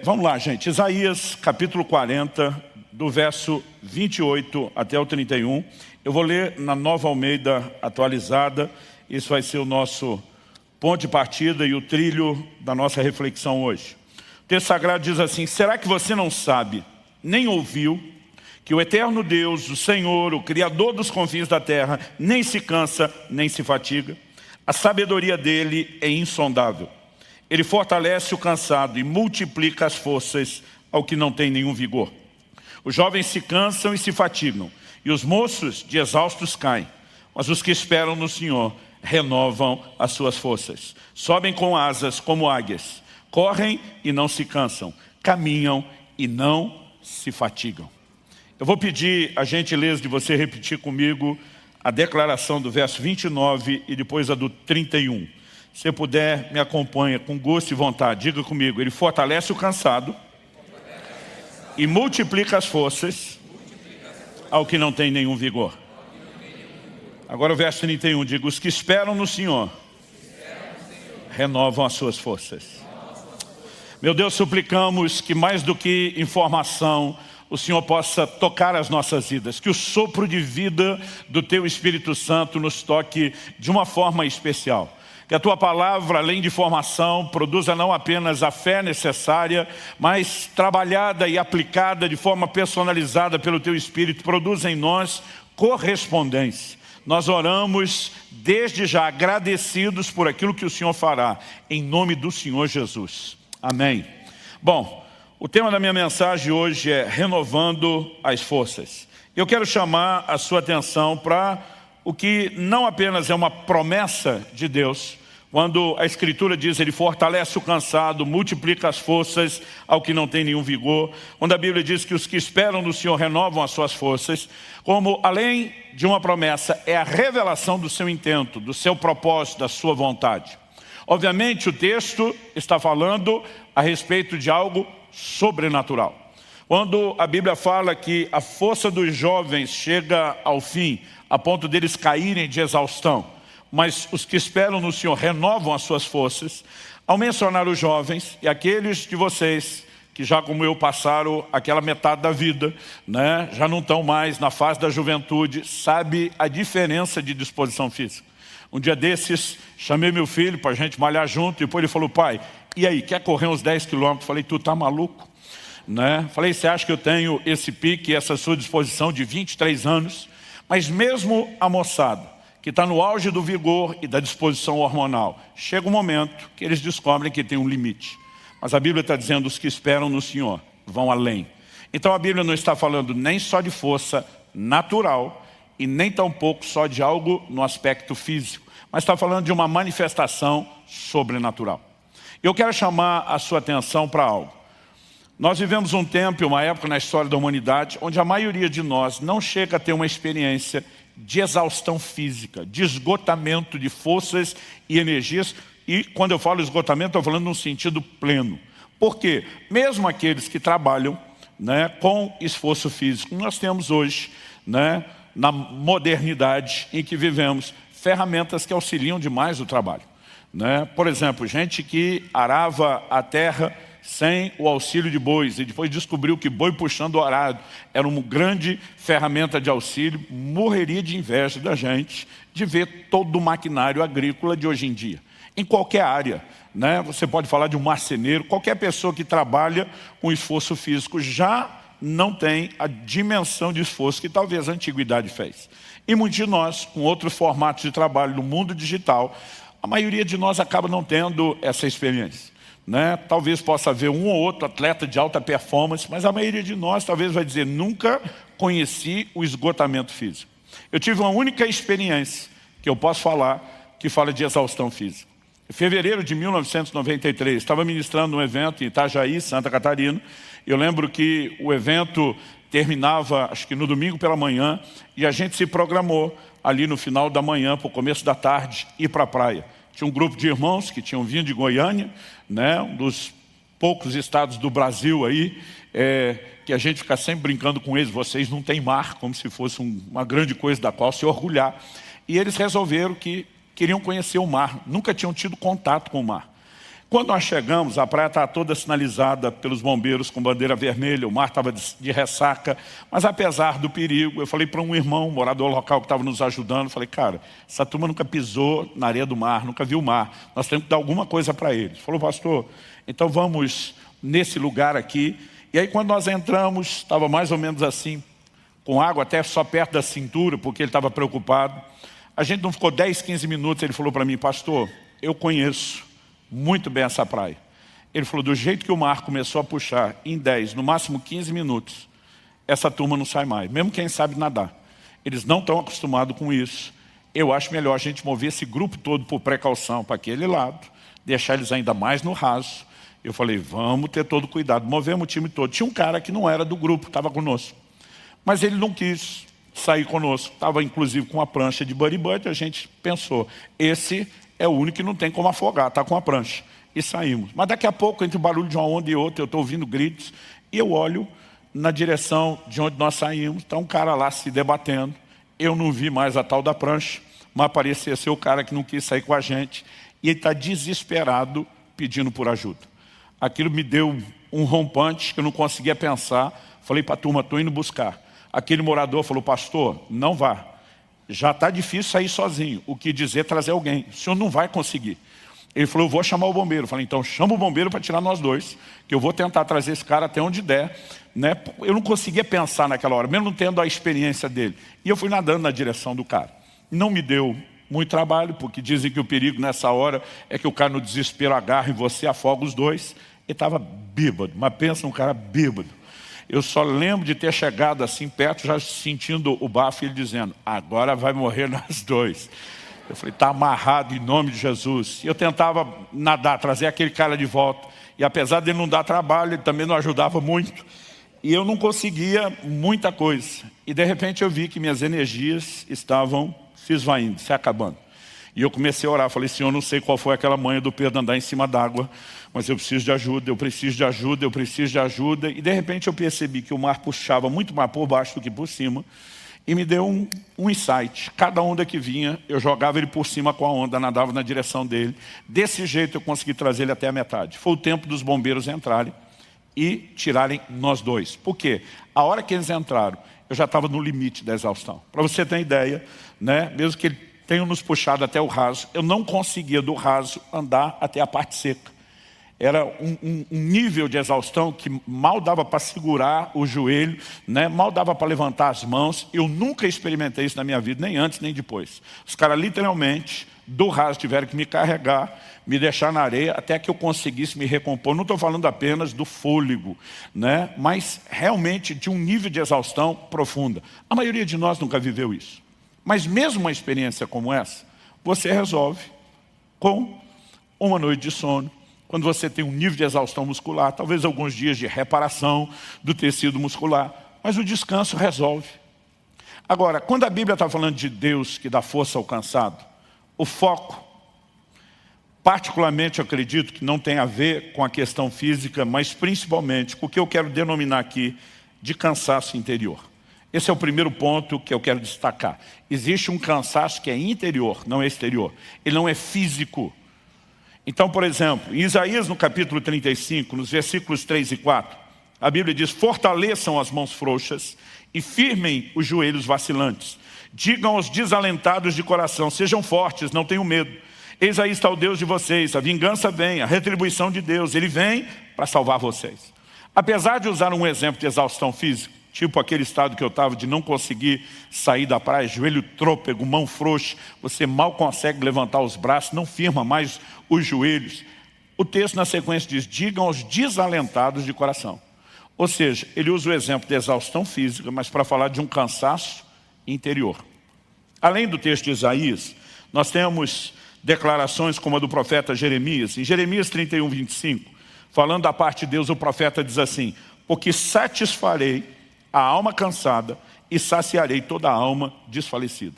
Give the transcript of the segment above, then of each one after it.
Vamos lá, gente. Isaías, capítulo 40, do verso 28 até o 31. Eu vou ler na Nova Almeida atualizada. Isso vai ser o nosso ponto de partida e o trilho da nossa reflexão hoje. O texto sagrado diz assim: será que você não sabe, nem ouviu, que o eterno Deus, o Senhor, o Criador dos confins da terra, nem se cansa, nem se fatiga? A sabedoria dele é insondável. Ele fortalece o cansado e multiplica as forças ao que não tem nenhum vigor. Os jovens se cansam e se fatigam, e os moços de exaustos caem. Mas os que esperam no Senhor renovam as suas forças. Sobem com asas como águias. Correm e não se cansam. Caminham e não se fatigam. Eu vou pedir a gentileza de você repetir comigo a declaração do verso 29 e depois a do 31. Se você puder, me acompanha com gosto e vontade. Diga comigo: ele fortalece o cansado e multiplica as forças ao que não tem nenhum vigor. Agora o verso 31, diga: os que esperam no Senhor renovam as suas forças. Meu Deus, suplicamos que mais do que informação, o Senhor possa tocar as nossas vidas, que o sopro de vida do Teu Espírito Santo nos toque de uma forma especial. Que a Tua palavra, além de formação, produza não apenas a fé necessária, mas trabalhada e aplicada de forma personalizada pelo Teu Espírito, produza em nós correspondência. Nós oramos desde já agradecidos por aquilo que o Senhor fará, em nome do Senhor Jesus. Amém. Bom, o tema da minha mensagem hoje é renovando as forças. Eu quero chamar a sua atenção para o que não apenas é uma promessa de Deus, quando a Escritura diz: ele fortalece o cansado, multiplica as forças ao que não tem nenhum vigor. Quando a Bíblia diz que os que esperam no Senhor renovam as suas forças, como além de uma promessa, é a revelação do seu intento, do seu propósito, da sua vontade. Obviamente o texto está falando a respeito de algo sobrenatural. Quando a Bíblia fala que a força dos jovens chega ao fim, a ponto deles caírem de exaustão, mas os que esperam no Senhor renovam as suas forças, ao mencionar os jovens e aqueles de vocês que já como eu passaram aquela metade da vida, né, já não estão mais na fase da juventude, sabe a diferença de disposição física. Um dia desses, chamei meu filho para a gente malhar junto, e depois ele falou: pai, e aí, quer correr uns 10 quilômetros? Falei: tu tá maluco? Né? Falei: você acha que eu tenho esse pique, essa sua disposição de 23 anos? Mas mesmo a moçada, que está no auge do vigor e da disposição hormonal, chega um momento que eles descobrem que tem um limite. Mas a Bíblia está dizendo: os que esperam no Senhor vão além. Então a Bíblia não está falando nem só de força natural e nem tampouco só de algo no aspecto físico, mas está falando de uma manifestação sobrenatural. Eu quero chamar a sua atenção para algo. Nós vivemos um tempo, uma época na história da humanidade, onde a maioria de nós não chega a ter uma experiência de exaustão física, de esgotamento de forças e energias. E quando eu falo esgotamento, estou falando num sentido pleno. Por quê? Mesmo aqueles que trabalham, né, com esforço físico, nós temos hoje, né, na modernidade em que vivemos, ferramentas que auxiliam demais o trabalho. Né? Por exemplo, gente que arava a terra sem o auxílio de bois, e depois descobriu que boi puxando o arado era uma grande ferramenta de auxílio, morreria de inveja da gente de ver todo o maquinário agrícola de hoje em dia. Em qualquer área, né? Você pode falar de um marceneiro, qualquer pessoa que trabalha com esforço físico já não tem a dimensão de esforço que talvez a antiguidade fez. E muitos de nós, com outros formatos de trabalho no mundo digital, a maioria de nós acaba não tendo essa experiência. Né? Talvez possa haver um ou outro atleta de alta performance, mas a maioria de nós talvez vai dizer: nunca conheci o esgotamento físico. Eu tive uma única experiência que eu posso falar, que fala de exaustão física. Em fevereiro de 1993, estava ministrando um evento em Itajaí, Santa Catarina. Eu lembro que o evento terminava, acho que no domingo pela manhã, e a gente se programou ali no final da manhã, para o começo da tarde, ir para a praia. Tinha um grupo de irmãos que tinham vindo de Goiânia, né, um dos poucos estados do Brasil aí, que a gente fica sempre brincando com eles: vocês não têm mar, como se fosse uma grande coisa da qual se orgulhar. E eles resolveram que queriam conhecer o mar, nunca tinham tido contato com o mar. Quando nós chegamos, a praia estava toda sinalizada pelos bombeiros com bandeira vermelha, o mar estava de ressaca, mas apesar do perigo, eu falei para um irmão, um morador local que estava nos ajudando, falei, cara, essa turma nunca pisou na areia do mar, nunca viu o mar, nós temos que dar alguma coisa para eles. Ele falou, pastor, então vamos nesse lugar aqui. E aí quando nós entramos, estava mais ou menos assim, com água até só perto da cintura, porque ele estava preocupado. A gente não ficou 10, 15 minutos, ele falou para mim, pastor, eu conheço muito bem essa praia. Ele falou, do jeito que o mar começou a puxar, em 10, no máximo 15 minutos, essa turma não sai mais, mesmo quem sabe nadar. Eles não estão acostumados com isso. Eu acho melhor a gente mover esse grupo todo por precaução para aquele lado, deixar eles ainda mais no raso. Eu falei, vamos ter todo cuidado. Movemos o time todo. Tinha um cara que não era do grupo, estava conosco. Mas ele não quis sair conosco. Estava inclusive com uma prancha de buddy-buddy. A gente pensou, esse é o único que não tem como afogar, está com a prancha. E saímos. Mas daqui a pouco, entre o barulho de uma onda e outra, eu estou ouvindo gritos, e eu olho na direção de onde nós saímos, está um cara lá se debatendo. Eu não vi mais a tal da prancha, mas parecia ser o cara que não quis sair com a gente, e ele está desesperado pedindo por ajuda. Aquilo me deu um rompante que eu não conseguia pensar. Falei para a turma, estou indo buscar. Aquele morador falou, pastor, não vá. Já está difícil sair sozinho. O que dizer trazer alguém. O senhor não vai conseguir. Ele falou, eu vou chamar o bombeiro. Eu falei, então chama o bombeiro para tirar nós dois, que eu vou tentar trazer esse cara até onde der. Né? Eu não conseguia pensar naquela hora, mesmo não tendo a experiência dele. E eu fui nadando na direção do cara. Não me deu muito trabalho, porque dizem que o perigo nessa hora é que o cara no desespero agarra em você, afoga os dois. Ele estava bêbado, mas pensa um cara bêbado. Eu só lembro de ter chegado assim perto, já sentindo o bafo, e ele dizendo, agora vai morrer nós dois. Eu falei, está amarrado em nome de Jesus. E eu tentava nadar, trazer aquele cara de volta. E apesar dele não dar trabalho, ele também não ajudava muito. E eu não conseguia muita coisa. E de repente eu vi que minhas energias estavam se esvaindo, se acabando. E eu comecei a orar, falei, Senhor, não sei qual foi aquela manha do Pedro andar em cima d'água, mas eu preciso de ajuda, eu preciso de ajuda, eu preciso de ajuda. E de repente eu percebi que o mar puxava muito mais por baixo do que por cima, e me deu um insight. Cada onda que vinha, eu jogava ele por cima com a onda, nadava na direção dele. Desse jeito eu consegui trazer ele até a metade. Foi o tempo dos bombeiros entrarem e tirarem nós dois. Por quê? A hora que eles entraram, eu já estava no limite da exaustão. Para você ter ideia, né? Mesmo que ele tenha nos puxado até o raso, eu não conseguia do raso andar até a parte seca. Era um nível de exaustão que mal dava para segurar o joelho, né? Mal dava para levantar as mãos. Eu nunca experimentei isso na minha vida, nem antes nem depois. Os caras literalmente, do raso, tiveram que me carregar, me deixar na areia, até que eu conseguisse me recompor. Não estou falando apenas do fôlego, né? Mas realmente de um nível de exaustão profunda. A maioria de nós nunca viveu isso. Mas mesmo uma experiência como essa, você resolve com uma noite de sono, quando você tem um nível de exaustão muscular, talvez alguns dias de reparação do tecido muscular, mas o descanso resolve. Agora, quando a Bíblia está falando de Deus que dá força ao cansado, o foco, particularmente eu acredito que não tem a ver com a questão física, mas principalmente com o que eu quero denominar aqui de cansaço interior. Esse é o primeiro ponto que eu quero destacar. Existe um cansaço que é interior, não é exterior. Ele não é físico. Então, por exemplo, em Isaías no capítulo 35, nos versículos 3 e 4, a Bíblia diz, fortaleçam as mãos frouxas e firmem os joelhos vacilantes. Digam aos desalentados de coração, sejam fortes, não tenham medo. Eis aí está o Deus de vocês, a vingança vem, a retribuição de Deus, Ele vem para salvar vocês. Apesar de usar um exemplo de exaustão física, tipo aquele estado que eu estava de não conseguir sair da praia, joelho trôpego, mão frouxa, você mal consegue levantar os braços, não firma mais os joelhos. O texto na sequência diz, digam aos desalentados de coração. Ou seja, ele usa o exemplo de exaustão física, mas para falar de um cansaço interior. Além do texto de Isaías, nós temos declarações como a do profeta Jeremias. Em Jeremias 31, 25, falando da parte de Deus, o profeta diz assim, porque satisfarei a alma cansada e saciarei toda a alma desfalecida.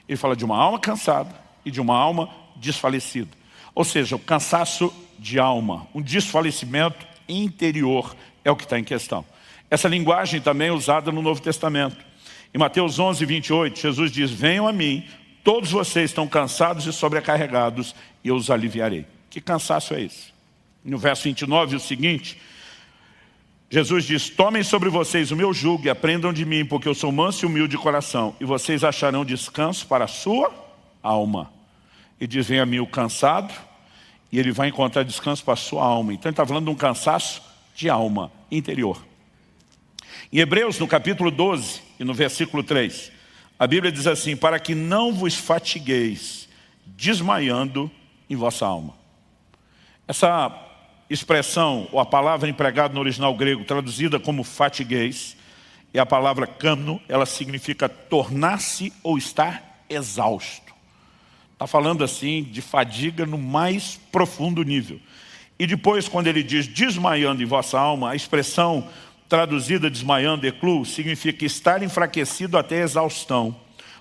Ele fala de uma alma cansada e de uma alma desfalecida. Ou seja, o cansaço de alma, um desfalecimento interior é o que está em questão. Essa linguagem também é usada no Novo Testamento. Em Mateus 11, 28, Jesus diz, venham a mim, todos vocês estão cansados e sobrecarregados, e eu os aliviarei. Que cansaço é esse? No verso 29, o seguinte, Jesus diz, tomem sobre vocês o meu jugo e aprendam de mim, porque eu sou manso e humilde de coração, e vocês acharão descanso para a sua alma. E diz, vem a mim o cansado, e ele vai encontrar descanso para a sua alma. Então ele está falando de um cansaço de alma interior. Em Hebreus, no capítulo 12 e no versículo 3, a Bíblia diz assim, para que não vos fatigueis, desmaiando em vossa alma. Essa expressão, ou a palavra empregada no original grego, traduzida como fatigueis, é a palavra kamno, ela significa tornar-se ou estar exausto. Está falando assim de fadiga no mais profundo nível. E depois, quando ele diz desmaiando em vossa alma, a expressão traduzida desmaiando, eclu, significa estar enfraquecido até exaustão,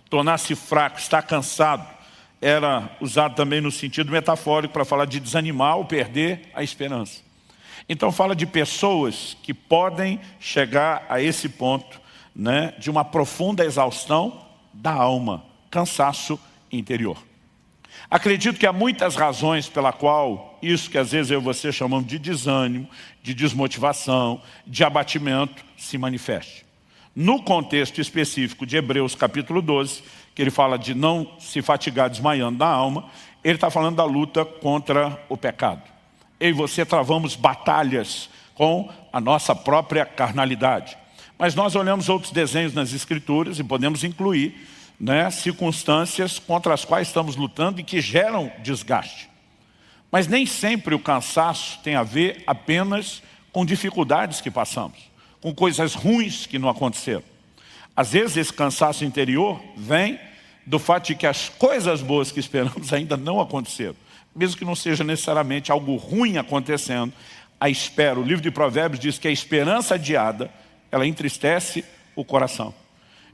tornar-se fraco, estar cansado. Era usado também no sentido metafórico para falar de desanimar ou perder a esperança. Então fala de pessoas que podem chegar a esse ponto, né, de uma profunda exaustão da alma, cansaço interior. Acredito que há muitas razões pela qual isso que às vezes eu e você chamamos de desânimo, de desmotivação, de abatimento, se manifeste. No contexto específico de Hebreus capítulo 12, que ele fala de não se fatigar desmaiando na alma, ele está falando da luta contra o pecado. Eu e você travamos batalhas com a nossa própria carnalidade. Mas nós olhamos outros desenhos nas Escrituras e podemos incluir, né, circunstâncias contra as quais estamos lutando e que geram desgaste. Mas nem sempre o cansaço tem a ver apenas com dificuldades que passamos, com coisas ruins que não aconteceram. Às vezes esse cansaço interior vem do fato de que as coisas boas que esperamos ainda não aconteceram. Mesmo que não seja necessariamente algo ruim acontecendo, a espera, o livro de Provérbios diz que a esperança adiada, ela entristece o coração.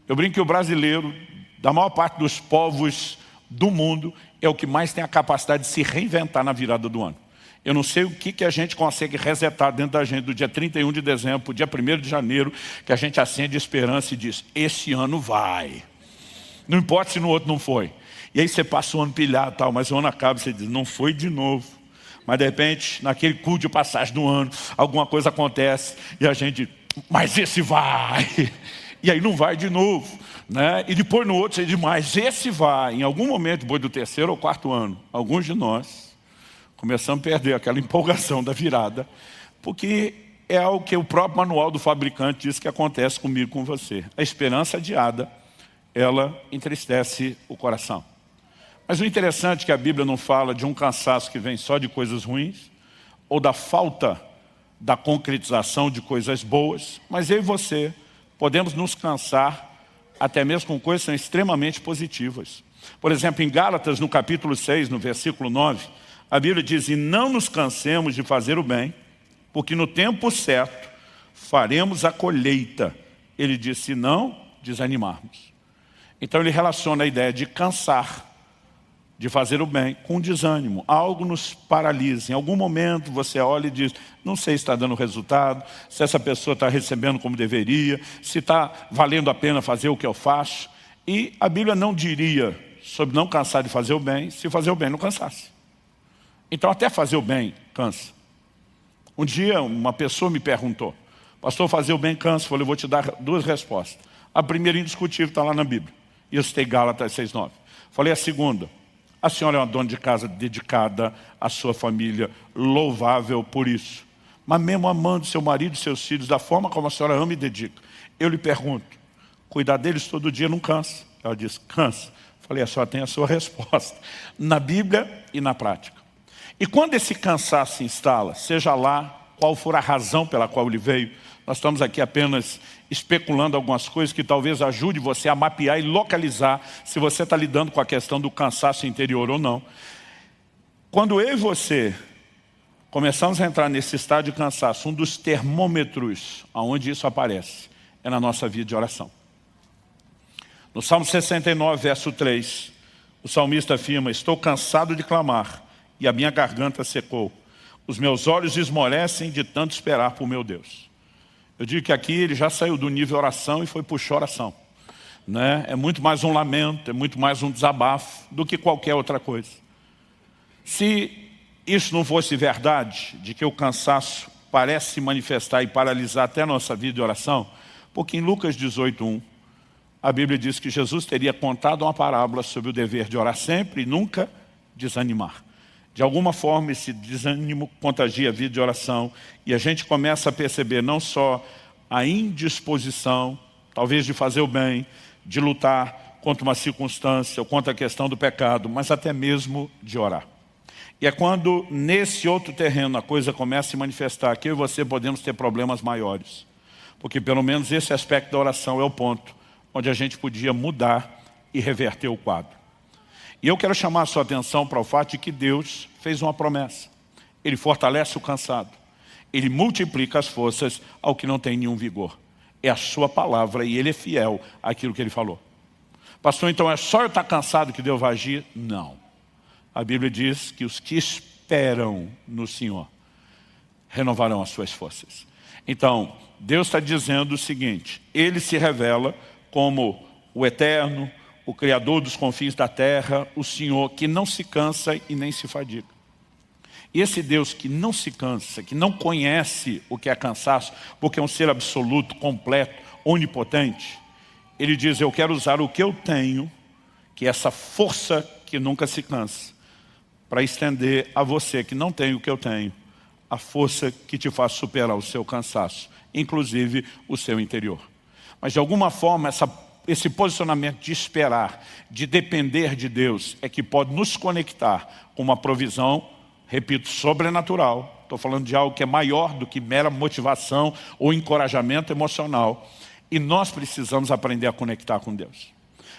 Eu brinco que o brasileiro, da maior parte dos povos do mundo, é o que mais tem a capacidade de se reinventar na virada do ano. Eu não sei o que a gente consegue resetar dentro da gente do dia 31 de dezembro para o dia 1º de janeiro, que a gente acende esperança e diz, esse ano vai. Não importa se no outro não foi. E aí você passa o ano pilhado, tal, mas o ano acaba e você diz, não foi de novo. Mas de repente, naquele culto de passagem do ano, alguma coisa acontece e a gente, mas esse vai. E aí não vai de novo, né? E depois no outro você diz, mas esse vai. Em algum momento, depois do 3º ou 4º ano, alguns de nós começamos a perder aquela empolgação da virada, porque é algo que o próprio manual do fabricante diz que acontece comigo e com você. A esperança adiada, ela entristece o coração. Mas o interessante é que a Bíblia não fala de um cansaço que vem só de coisas ruins, ou da falta da concretização de coisas boas, mas eu e você podemos nos cansar até mesmo com coisas que são extremamente positivas. Por exemplo, em Gálatas, no capítulo 6, no versículo 9, a Bíblia diz, e não nos cansemos de fazer o bem, porque no tempo certo faremos a colheita. Ele diz, se não desanimarmos. Então ele relaciona a ideia de cansar, de fazer o bem, com desânimo. Algo nos paralisa. Em algum momento você olha e diz, não sei se está dando resultado, se essa pessoa está recebendo como deveria, se está valendo a pena fazer o que eu faço. E a Bíblia não diria sobre não cansar de fazer o bem, se fazer o bem não cansasse. Então até fazer o bem cansa. Um dia uma pessoa me perguntou, pastor, fazer o bem cansa? Eu falei, vou te dar duas respostas. A primeira indiscutível está lá na Bíblia. E eu citei Gálatas 6,9. Falei a segunda, a senhora é uma dona de casa dedicada à sua família, louvável por isso. Mas mesmo amando seu marido e seus filhos da forma como a senhora ama e dedica, eu lhe pergunto, cuidar deles todo dia não cansa? Ela disse, cansa. Falei, a senhora tem a sua resposta, na Bíblia e na prática. E quando esse cansaço se instala, seja lá qual for a razão pela qual ele veio, nós estamos aqui apenas especulando algumas coisas que talvez ajude você a mapear e localizar se você está lidando com a questão do cansaço interior ou não. Quando eu e você começamos a entrar nesse estado de cansaço, um dos termômetros onde isso aparece é na nossa vida de oração. No Salmo 69, verso 3, o salmista afirma, estou cansado de clamar e a minha garganta secou. Os meus olhos esmorecem de tanto esperar por meu Deus. Eu digo que aqui ele já saiu do nível oração e foi para o choração, né? É muito mais um lamento, é muito mais um desabafo do que qualquer outra coisa. Se isso não fosse verdade, de que o cansaço parece se manifestar e paralisar até a nossa vida de oração, porque em Lucas 18:1, a Bíblia diz que Jesus teria contado uma parábola sobre o dever de orar sempre e nunca desanimar. De alguma forma, esse desânimo contagia a vida de oração e a gente começa a perceber não só a indisposição, talvez de fazer o bem, de lutar contra uma circunstância ou contra a questão do pecado, mas até mesmo de orar. E é quando nesse outro terreno a coisa começa a se manifestar que eu e você podemos ter problemas maiores. Porque pelo menos esse aspecto da oração é o ponto onde a gente podia mudar e reverter o quadro. E eu quero chamar a sua atenção para o fato de que Deus fez uma promessa. Ele fortalece o cansado. Ele multiplica as forças ao que não tem nenhum vigor. É a sua palavra e Ele é fiel àquilo que Ele falou. Pastor, então é só eu estar cansado que Deus vai agir? Não. A Bíblia diz que os que esperam no Senhor renovarão as suas forças. Então, Deus está dizendo o seguinte, Ele se revela como o Eterno, o Criador dos confins da terra, o Senhor que não se cansa e nem se fadiga. E esse Deus que não se cansa, que não conhece o que é cansaço, porque é um ser absoluto, completo, onipotente, Ele diz, eu quero usar o que eu tenho, que é essa força que nunca se cansa, para estender a você que não tem o que eu tenho, a força que te faz superar o seu cansaço, inclusive o seu interior. Mas de alguma forma esse posicionamento de esperar, de depender de Deus, é que pode nos conectar com uma provisão, repito, sobrenatural. Estou falando de algo que é maior do que mera motivação ou encorajamento emocional. E nós precisamos aprender a conectar com Deus.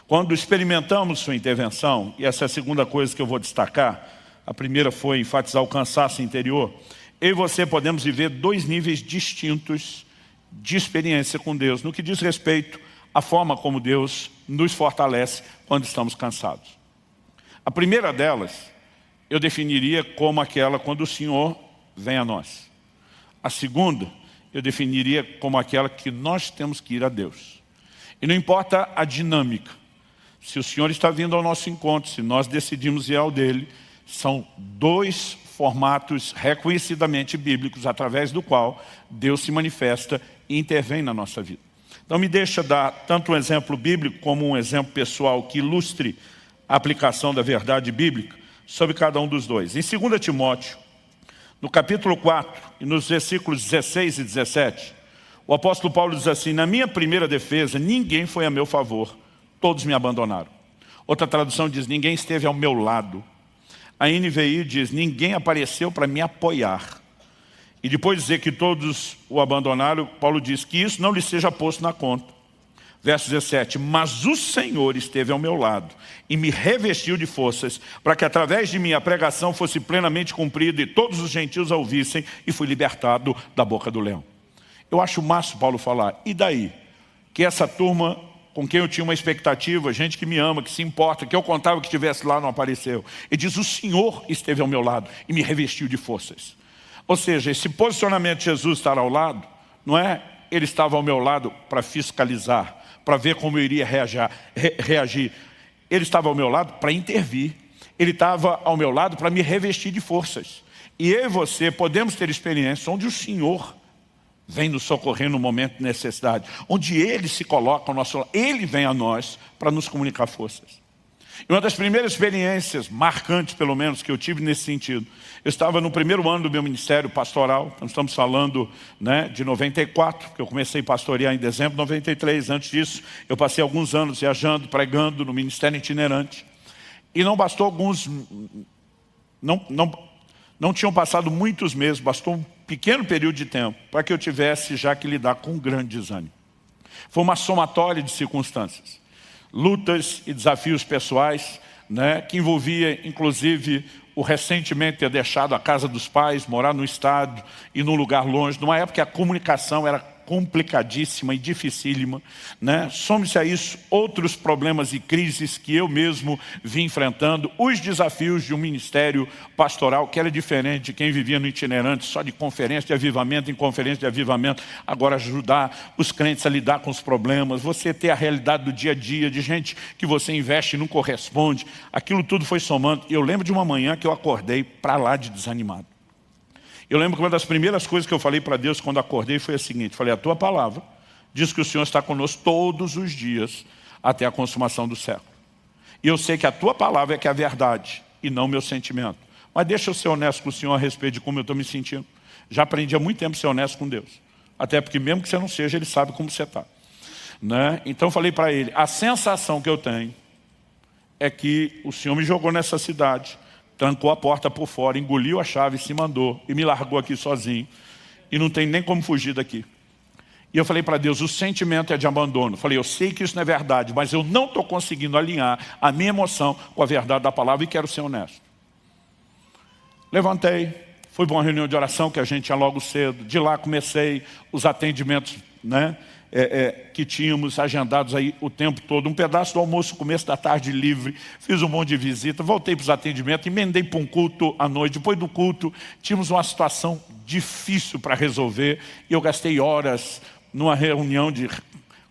Quando experimentamos sua intervenção, e essa é a segunda coisa que eu vou destacar, a primeira foi enfatizar o cansaço interior, eu e você podemos viver dois níveis distintos de experiência com Deus, no que diz respeito à forma como Deus nos fortalece quando estamos cansados. A primeira delas, eu definiria como aquela quando o Senhor vem a nós. A segunda, eu definiria como aquela que nós temos que ir a Deus. E não importa a dinâmica, se o Senhor está vindo ao nosso encontro, se nós decidimos ir ao dele, são dois formatos reconhecidamente bíblicos, através do qual Deus se manifesta e intervém na nossa vida. Então me deixa dar tanto um exemplo bíblico como um exemplo pessoal que ilustre a aplicação da verdade bíblica sobre cada um dos dois. Em 2 Timóteo, no capítulo 4, e nos versículos 16 e 17, o apóstolo Paulo diz assim, na minha primeira defesa, ninguém foi a meu favor, todos me abandonaram. Outra tradução diz, ninguém esteve ao meu lado. A NVI diz, ninguém apareceu para me apoiar. E depois de dizer que todos o abandonaram, Paulo diz que isso não lhe seja posto na conta. Verso 17, mas o Senhor esteve ao meu lado e me revestiu de forças para que através de mim a pregação fosse plenamente cumprida e todos os gentios a ouvissem e fui libertado da boca do leão. Eu acho massa Paulo falar, e daí? Que essa turma com quem eu tinha uma expectativa, gente que me ama, que se importa, que eu contava que estivesse lá, não apareceu. Ele diz, o Senhor esteve ao meu lado e me revestiu de forças. Ou seja, esse posicionamento de Jesus estar ao lado, não é ele estava ao meu lado para fiscalizar, para ver como eu iria reagir. Ele estava ao meu lado para intervir. Ele estava ao meu lado para me revestir de forças. E eu e você podemos ter experiências onde o Senhor vem nos socorrer no momento de necessidade, onde Ele se coloca ao nosso lado, Ele vem a nós para nos comunicar forças. E uma das primeiras experiências, marcantes pelo menos, que eu tive nesse sentido, eu estava no primeiro ano do meu ministério pastoral, nós estamos falando de 94, que eu comecei a pastorear em dezembro de 93, antes disso eu passei alguns anos viajando, pregando no ministério itinerante, e não bastou alguns, não tinham passado muitos meses, bastou um pequeno período de tempo para que eu tivesse já que lidar com um grande desânimo. Foi uma somatória de circunstâncias, lutas e desafios pessoais, que envolvia inclusive o recentemente ter deixado a casa dos pais, morar no estado e num lugar longe, numa época que a comunicação era complicadíssima e dificílima, né? Some-se a isso outros problemas e crises que eu mesmo vim enfrentando, os desafios de um ministério pastoral que era diferente de quem vivia no itinerante, só de conferência de avivamento em conferência de avivamento, agora ajudar os crentes a lidar com os problemas, você ter a realidade do dia a dia, de gente que você investe e não corresponde, aquilo tudo foi somando. Eu lembro de uma manhã que eu acordei para lá de desanimado. Eu lembro que uma das primeiras coisas que eu falei para Deus quando acordei foi a seguinte, falei, a tua palavra diz que o Senhor está conosco todos os dias até a consumação do século. E eu sei que a tua palavra é que é a verdade e não o meu sentimento. Mas deixa eu ser honesto com o Senhor a respeito de como eu estou me sentindo. Já aprendi há muito tempo a ser honesto com Deus. Até porque mesmo que você não seja, Ele sabe como você está. Né? Então eu falei para Ele, a sensação que eu tenho é que o Senhor me jogou nessa cidade, trancou a porta por fora, engoliu a chave, se mandou e me largou aqui sozinho. E não tem nem como fugir daqui. E eu falei para Deus, o sentimento é de abandono. Falei, eu sei que isso não é verdade, mas eu não estou conseguindo alinhar a minha emoção com a verdade da palavra e quero ser honesto. Levantei, fui para uma reunião de oração que a gente tinha logo cedo. De lá comecei os atendimentos, né? Que tínhamos agendados aí o tempo todo, um pedaço do almoço, começo da tarde livre, fiz um monte de visita, voltei para os atendimentos, emendei para um culto à noite. Depois do culto, tínhamos uma situação difícil para resolver e eu gastei horas numa reunião de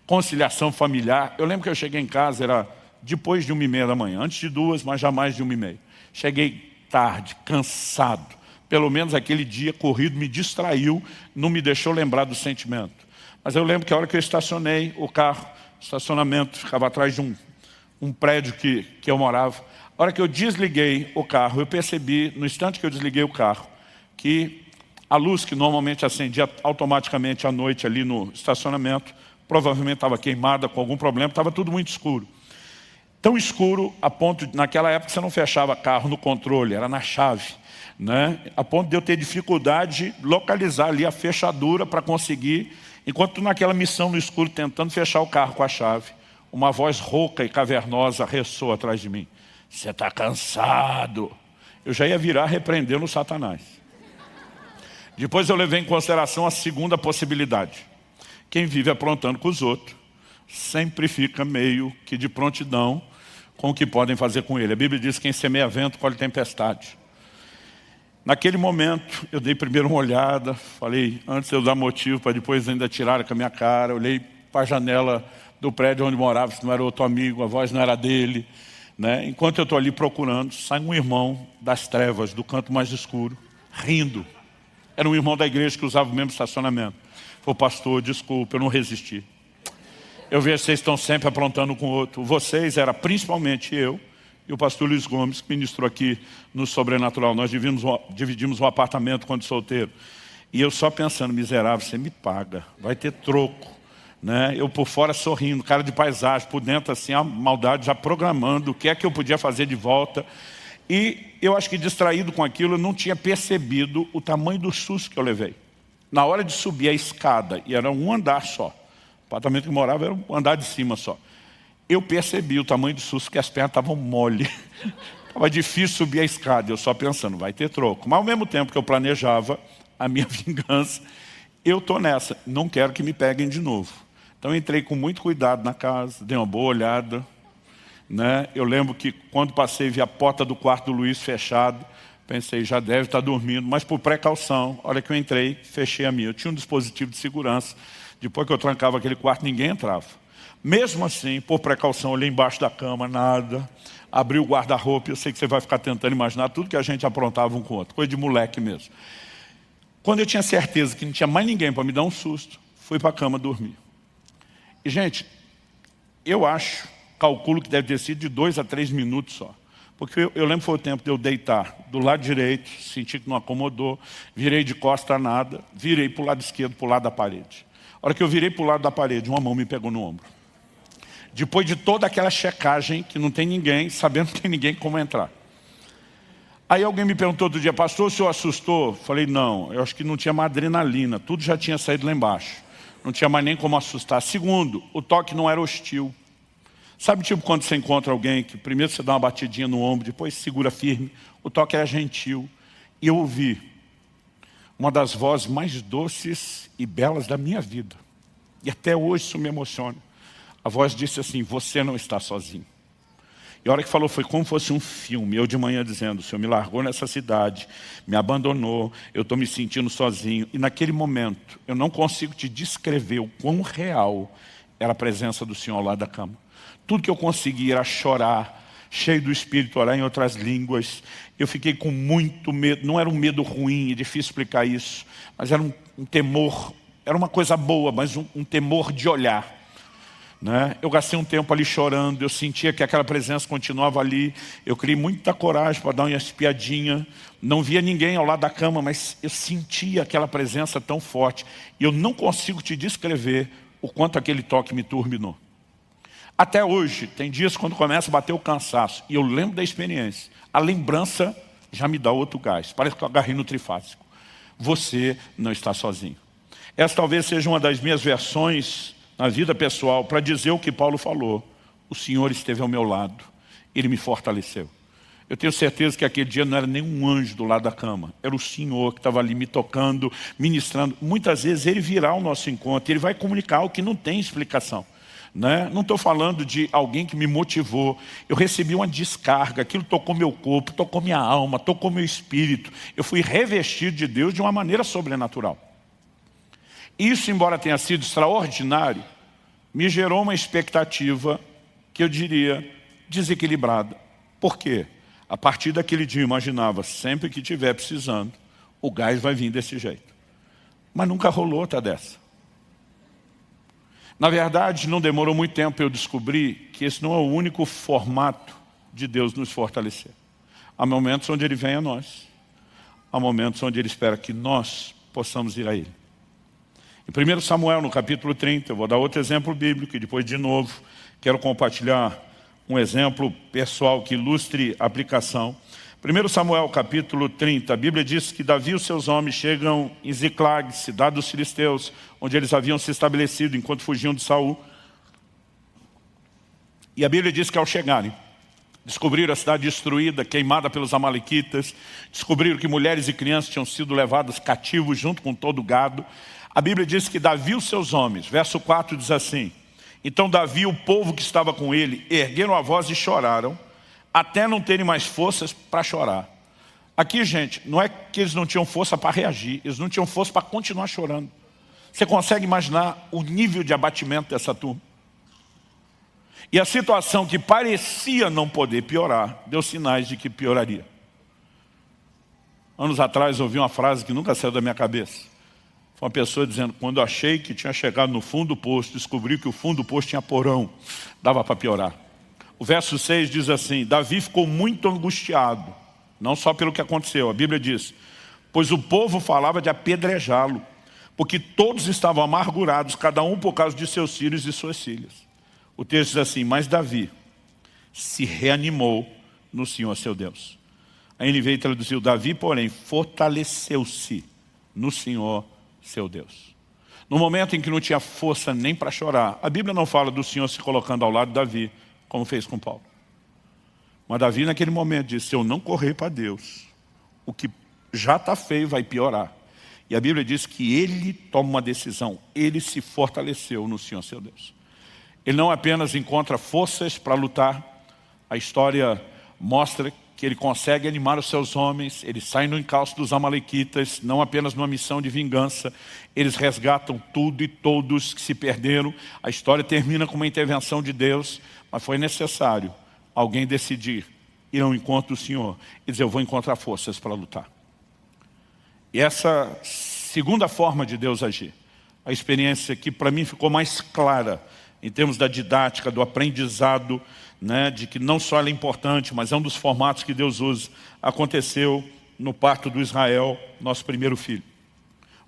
conciliação familiar. Eu lembro que eu cheguei em casa, era depois de 1h30 da manhã, antes de 2, mas jamais de 1h30. Cheguei tarde, cansado, pelo menos aquele dia corrido me distraiu, não me deixou lembrar do sentimento. Mas eu lembro que a hora que eu estacionei o carro, o estacionamento ficava atrás de um prédio que eu morava. A hora que eu desliguei o carro, eu percebi, no instante que eu desliguei o carro, que a luz que normalmente acendia automaticamente à noite ali no estacionamento, provavelmente estava queimada com algum problema, estava tudo muito escuro. Tão escuro a ponto de, naquela época você não fechava carro no controle, era na chave. Né? A ponto de eu ter dificuldade de localizar ali a fechadura para conseguir. Enquanto naquela missão no escuro, tentando fechar o carro com a chave, uma voz rouca e cavernosa ressoa atrás de mim. Você está cansado. Eu já ia virar repreendendo o Satanás. Depois eu levei em consideração a segunda possibilidade. Quem vive aprontando com os outros, sempre fica meio que de prontidão com o que podem fazer com ele. A Bíblia diz que quem semeia vento colhe tempestade. Naquele momento, eu dei primeiro uma olhada, falei, antes de eu dar motivo para depois ainda tirar com a minha cara, olhei para a janela do prédio onde morava, se não era outro amigo, a voz não era dele. Né? Enquanto eu estou ali procurando, sai um irmão das trevas, do canto mais escuro, rindo. Era um irmão da igreja que usava o mesmo estacionamento. Falei, pastor, desculpa, eu não resisti. Eu vejo que vocês estão sempre aprontando com o outro. Vocês, era principalmente eu, e o pastor Luiz Gomes, que ministrou aqui no Sobrenatural. Nós dividimos um apartamento quando solteiro. E eu só pensando, miserável, você me paga, vai ter troco. Né? Eu por fora sorrindo, cara de paisagem, por dentro assim, a maldade já programando o que é que eu podia fazer de volta. E eu acho que distraído com aquilo, eu não tinha percebido o tamanho do susto que eu levei. Na hora de subir a escada, e era um andar só, o apartamento que eu morava era um andar de cima só. Eu percebi o tamanho do susto, que as pernas estavam mole. Estava difícil subir a escada, eu só pensando, vai ter troco. Mas ao mesmo tempo que eu planejava a minha vingança, eu estou nessa, não quero que me peguem de novo. Então eu entrei com muito cuidado na casa, dei uma boa olhada. Né? Eu lembro que quando passei, vi a porta do quarto do Luiz fechado, pensei, já deve estar dormindo, mas por precaução, a hora que eu entrei, fechei a minha. Eu tinha um dispositivo de segurança, depois que eu trancava aquele quarto, ninguém entrava. Mesmo assim, por precaução, olhei embaixo da cama, nada. Abri o guarda-roupa, eu sei que você vai ficar tentando imaginar tudo que a gente aprontava um com o outro, coisa de moleque mesmo. Quando eu tinha certeza que não tinha mais ninguém para me dar um susto, fui para a cama dormir. E, gente, eu calculo que deve ter sido de 2 a 3 minutos só. Porque eu lembro que foi o tempo de eu deitar do lado direito, senti que não acomodou, virei de costa a nada, virei para o lado esquerdo, para o lado da parede. A hora que eu virei para o lado da parede, uma mão me pegou no ombro. Depois de toda aquela checagem, que não tem ninguém, sabendo que não tem ninguém como entrar. Aí alguém me perguntou outro dia, pastor, o senhor assustou? Falei, não, eu acho que não tinha mais adrenalina, tudo já tinha saído lá embaixo. Não tinha mais nem como assustar. Segundo, o toque não era hostil. Sabe tipo quando você encontra alguém que primeiro você dá uma batidinha no ombro, depois segura firme? O toque era gentil. E eu ouvi uma das vozes mais doces e belas da minha vida. E até hoje isso me emociona. A voz disse assim, você não está sozinho. E a hora que falou foi como se fosse um filme. Eu de manhã dizendo, o Senhor me largou nessa cidade, me abandonou, eu estou me sentindo sozinho. E naquele momento, eu não consigo te descrever o quão real era a presença do Senhor lá da cama. Tudo que eu conseguia era chorar, cheio do Espírito, orar em outras línguas. Eu fiquei com muito medo, não era um medo ruim, é difícil explicar isso, mas era um temor, era uma coisa boa, mas um temor de olhar. Né? Eu gastei um tempo ali chorando, eu sentia que aquela presença continuava ali, eu criei muita coragem para dar uma espiadinha, não via ninguém ao lado da cama, mas eu sentia aquela presença tão forte, e eu não consigo te descrever o quanto aquele toque me turbinou. Até hoje, tem dias quando começa a bater o cansaço, e eu lembro da experiência, a lembrança já me dá outro gás, parece que eu agarrei no trifásico. Você não está sozinho. Essa talvez seja uma das minhas versões na vida pessoal, para dizer o que Paulo falou. O Senhor esteve ao meu lado, Ele me fortaleceu. Eu tenho certeza que aquele dia não era nenhum anjo do lado da cama, era o Senhor que estava ali me tocando, ministrando. Muitas vezes Ele virá ao nosso encontro, Ele vai comunicar algo que não tem explicação. Né? Não estou falando de alguém que me motivou, eu recebi uma descarga, aquilo tocou meu corpo, tocou minha alma, tocou meu espírito. Eu fui revestido de Deus de uma maneira sobrenatural. Isso, embora tenha sido extraordinário, me gerou uma expectativa que eu diria desequilibrada. Por quê? A partir daquele dia eu imaginava, sempre que estiver precisando, o gás vai vir desse jeito. Mas nunca rolou outra dessa. Na verdade, não demorou muito tempo para eu descobrir que esse não é o único formato de Deus nos fortalecer. Há momentos onde Ele vem a nós. Há momentos onde Ele espera que nós possamos ir a Ele. Em 1 Samuel, no capítulo 30, eu vou dar outro exemplo bíblico e depois, de novo, quero compartilhar um exemplo pessoal que ilustre a aplicação. 1 Samuel, capítulo 30, a Bíblia diz que Davi e os seus homens chegam em Ziclag, cidade dos filisteus, onde eles haviam se estabelecido enquanto fugiam de Saul. E a Bíblia diz que ao chegarem, descobriram a cidade destruída, queimada pelos amalequitas, descobriram que mulheres e crianças tinham sido levadas cativos junto com todo o gado. A Bíblia diz que Davi e os seus homens, verso 4 diz assim, então Davi e o povo que estava com ele ergueram a voz e choraram, até não terem mais forças para chorar. Aqui, gente, não é que eles não tinham força para reagir, eles não tinham força para continuar chorando. Você consegue imaginar o nível de abatimento dessa turma? E a situação que parecia não poder piorar, deu sinais de que pioraria. Anos atrás eu ouvi uma frase que nunca saiu da minha cabeça. Foi uma pessoa dizendo, quando eu achei que tinha chegado no fundo do poço, descobri que o fundo do poço tinha porão, dava para piorar. O verso 6 diz assim, Davi ficou muito angustiado, não só pelo que aconteceu, a Bíblia diz, pois o povo falava de apedrejá-lo, porque todos estavam amargurados, cada um por causa de seus filhos e suas filhas. O texto diz assim, mas Davi se reanimou no Senhor seu Deus. A NVI traduziu, Davi, porém, fortaleceu-se no Senhor seu Deus. No momento em que não tinha força nem para chorar, a Bíblia não fala do Senhor se colocando ao lado de Davi, como fez com Paulo. Mas Davi naquele momento disse, se eu não correr para Deus, o que já está feio vai piorar. E a Bíblia diz que ele toma uma decisão, ele se fortaleceu no Senhor seu Deus. Ele não apenas encontra forças para lutar, a história mostra que ele consegue animar os seus homens, eles saem no encalço dos amalequitas, não apenas numa missão de vingança, eles resgatam tudo e todos que se perderam. A história termina com uma intervenção de Deus, mas foi necessário alguém decidir ir ao encontro do Senhor e dizer, eu vou encontrar forças para lutar. E essa segunda forma de Deus agir, a experiência que para mim ficou mais clara, em termos da didática, do aprendizado, né, de que não só ela é importante, mas é um dos formatos que Deus usa, aconteceu no parto do Israel, nosso primeiro filho.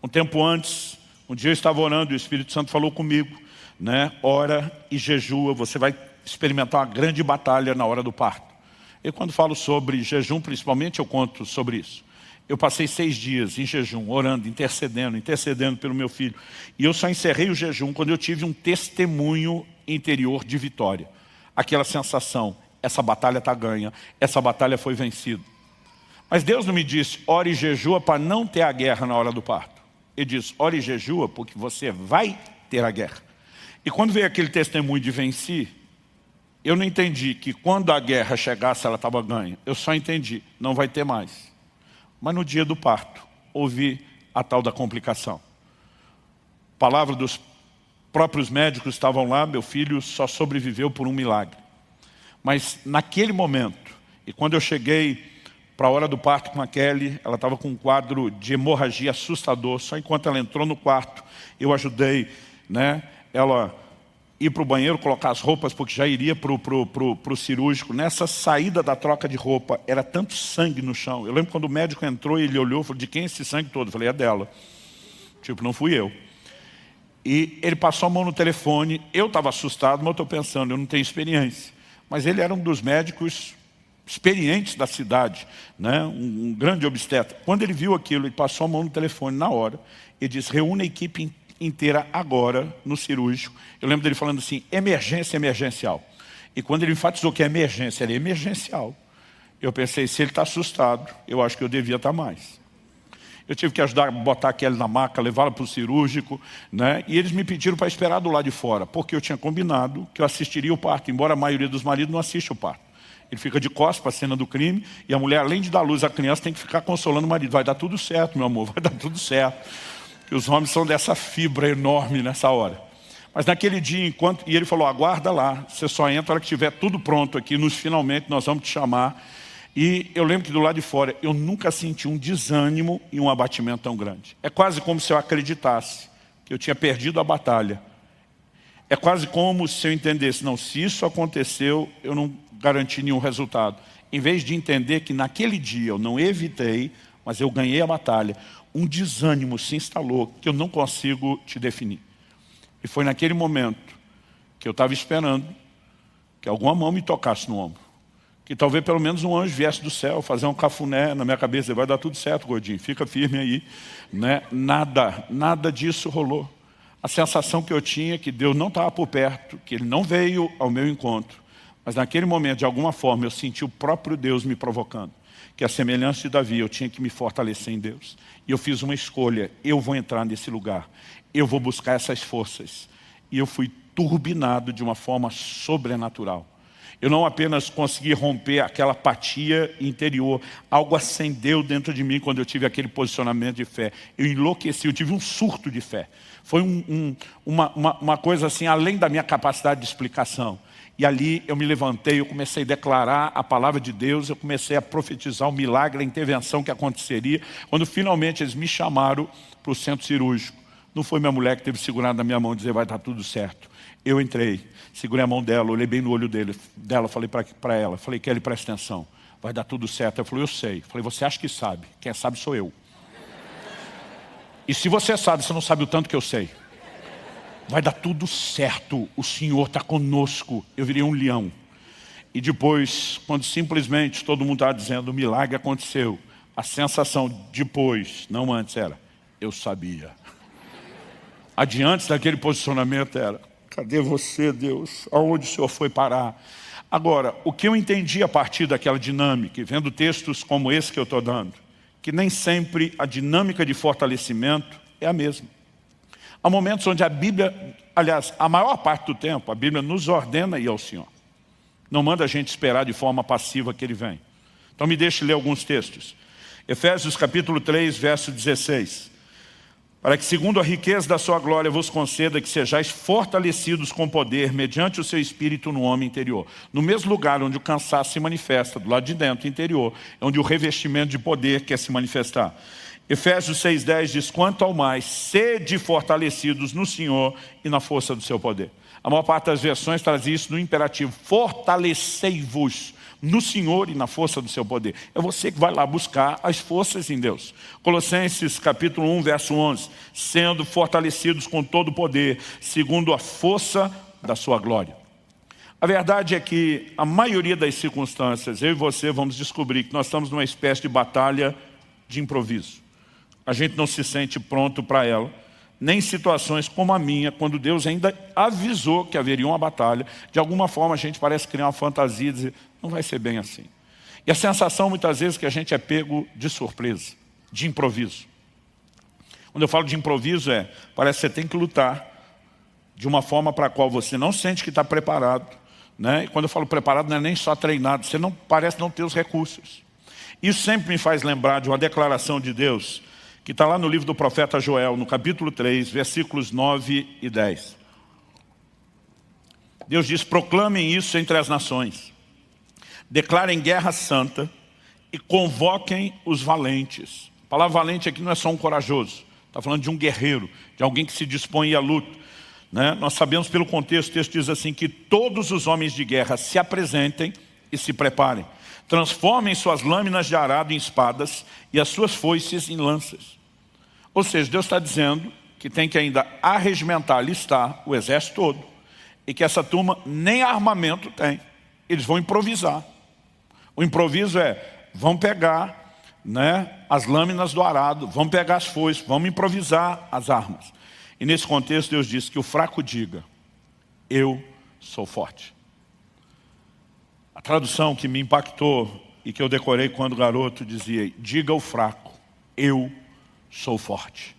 Um tempo antes, um dia eu estava orando e o Espírito Santo falou comigo, né, ora e jejua, você vai experimentar uma grande batalha na hora do parto. Eu quando falo sobre jejum, principalmente, eu conto sobre isso. Eu passei 6 dias em jejum, orando, intercedendo pelo meu filho. E eu só encerrei o jejum quando eu tive um testemunho interior de vitória. Aquela sensação, essa batalha está ganha, essa batalha foi vencida. Mas Deus não me disse, ore e jejua para não ter a guerra na hora do parto. Ele diz, ore e jejua porque você vai ter a guerra. E quando veio aquele testemunho de venci, eu não entendi que quando a guerra chegasse ela estava ganha. Eu só entendi, não vai ter mais. Mas no dia do parto, ouvi a tal da complicação. Palavra dos próprios médicos estavam lá, meu filho só sobreviveu por um milagre. Mas naquele momento, e quando eu cheguei para a hora do parto com a Kelly, ela estava com um quadro de hemorragia assustador. Só enquanto ela entrou no quarto, eu ajudei, né, ela ir para o banheiro, colocar as roupas, porque já iria para o cirúrgico. Nessa saída da troca de roupa, era tanto sangue no chão. Eu lembro quando o médico entrou, ele olhou e falou, de quem é esse sangue todo? Eu falei, é dela. Tipo, não fui eu. E ele passou a mão no telefone, eu estava assustado, mas eu estou pensando, eu não tenho experiência. Mas ele era um dos médicos experientes da cidade, né? Um grande obstetra. Quando ele viu aquilo, ele passou a mão no telefone na hora, e disse, reúne a equipe inteira agora no cirúrgico. Eu lembro dele falando assim, emergência emergencial. E quando ele enfatizou que é emergência, era emergencial. Eu pensei, se ele está assustado, eu acho que eu devia estar mais. Eu tive que ajudar a botar aquele na maca, levá-la para o cirúrgico, né? E eles me pediram para esperar do lado de fora, porque eu tinha combinado que eu assistiria o parto, embora a maioria dos maridos não assista o parto. Ele fica de costas para a cena do crime, e a mulher, além de dar luz à criança, tem que ficar consolando o marido. Vai dar tudo certo, meu amor, vai dar tudo certo. Porque os homens são dessa fibra enorme nessa hora. Mas naquele dia, e ele falou, aguarda lá, você só entra a hora que estiver tudo pronto aqui, finalmente nós vamos te chamar. E eu lembro que do lado de fora, eu nunca senti um desânimo e um abatimento tão grande. É quase como se eu acreditasse que eu tinha perdido a batalha. É quase como se eu entendesse, não, se isso aconteceu, eu não garanti nenhum resultado. Em vez de entender que naquele dia eu não evitei, mas eu ganhei a batalha, um desânimo se instalou que eu não consigo te definir. E foi naquele momento que eu estava esperando que alguma mão me tocasse no ombro. Que talvez pelo menos um anjo viesse do céu, fazer um cafuné na minha cabeça, vai dar tudo certo, gordinho, fica firme aí. Né? Nada disso rolou. A sensação que eu tinha é que Deus não estava por perto, que Ele não veio ao meu encontro. Mas naquele momento, de alguma forma, eu senti o próprio Deus me provocando. Que a semelhança de Davi, eu tinha que me fortalecer em Deus. E eu fiz uma escolha, eu vou entrar nesse lugar. Eu vou buscar essas forças. E eu fui turbinado de uma forma sobrenatural. Eu não apenas consegui romper aquela apatia interior, algo acendeu dentro de mim quando eu tive aquele posicionamento de fé. Eu enlouqueci, eu tive um surto de fé. Foi uma coisa assim, além da minha capacidade de explicação. E ali eu me levantei, eu comecei a declarar a palavra de Deus, eu comecei a profetizar o milagre, a intervenção que aconteceria. Quando finalmente eles me chamaram para o centro cirúrgico, não foi minha mulher que teve segurado na minha mão e dizer, vai dar tudo certo. Eu entrei, segurei a mão dela, olhei bem no olho dela, falei para ela, falei, Kelly, presta atenção, vai dar tudo certo. Ela falou, eu sei. Falei, você acha que sabe? Quem sabe sou eu. E se você sabe, você não sabe o tanto que eu sei. Vai dar tudo certo, o Senhor está conosco. Eu virei um leão. E depois, quando simplesmente todo mundo estava dizendo, o milagre aconteceu, a sensação depois, não antes, era, eu sabia. Adiante daquele posicionamento era, cadê você, Deus? Aonde o Senhor foi parar? Agora, o que eu entendi a partir daquela dinâmica, vendo textos como esse que eu estou dando, que nem sempre a dinâmica de fortalecimento é a mesma. Há momentos onde a Bíblia, aliás, a maior parte do tempo, a Bíblia nos ordena ir ao Senhor. Não manda a gente esperar de forma passiva que Ele vem. Então me deixe ler alguns textos. Efésios capítulo 3, verso 16. Para que segundo a riqueza da sua glória vos conceda que sejais fortalecidos com poder mediante o seu espírito no homem interior. No mesmo lugar onde o cansaço se manifesta, do lado de dentro, interior, é onde o revestimento de poder quer se manifestar. Efésios 6,10 diz, quanto ao mais, sede fortalecidos no Senhor e na força do seu poder. A maior parte das versões traz isso no imperativo, fortalecei-vos no Senhor e na força do seu poder. É você que vai lá buscar as forças em Deus. Colossenses capítulo 1, verso 11. Sendo fortalecidos com todo o poder, segundo a força da sua glória. A verdade é que a maioria das circunstâncias, eu e você vamos descobrir que nós estamos numa espécie de batalha de improviso. A gente não se sente pronto para ela. Nem em situações como a minha, quando Deus ainda avisou que haveria uma batalha, de alguma forma a gente parece criar uma fantasia e dizer, não vai ser bem assim. E a sensação muitas vezes que a gente é pego de surpresa, de improviso. Quando eu falo de improviso parece que você tem que lutar, de uma forma para a qual você não sente que está preparado, né? E quando eu falo preparado, não é nem só treinado, você não parece não ter os recursos. Isso sempre me faz lembrar de uma declaração de Deus, que está lá no livro do profeta Joel, no capítulo 3, versículos 9 e 10. Deus diz: proclamem isso entre as nações, declarem guerra santa e convoquem os valentes. A palavra valente aqui não é só um corajoso, está falando de um guerreiro, de alguém que se dispõe à luta, né? Nós sabemos pelo contexto, o texto diz assim, que todos os homens de guerra se apresentem e se preparem. Transformem suas lâminas de arado em espadas e as suas foices em lanças. Ou seja, Deus está dizendo que tem que ainda arregimentar, alistar o exército todo, e que essa turma nem armamento tem. Eles vão improvisar. O improviso é, vão pegar, né, as lâminas do arado, vão pegar as foices, vamos improvisar as armas. E nesse contexto Deus diz que o fraco diga: eu sou forte. A tradução que me impactou e que eu decorei quando garoto dizia: diga ao fraco, eu sou forte.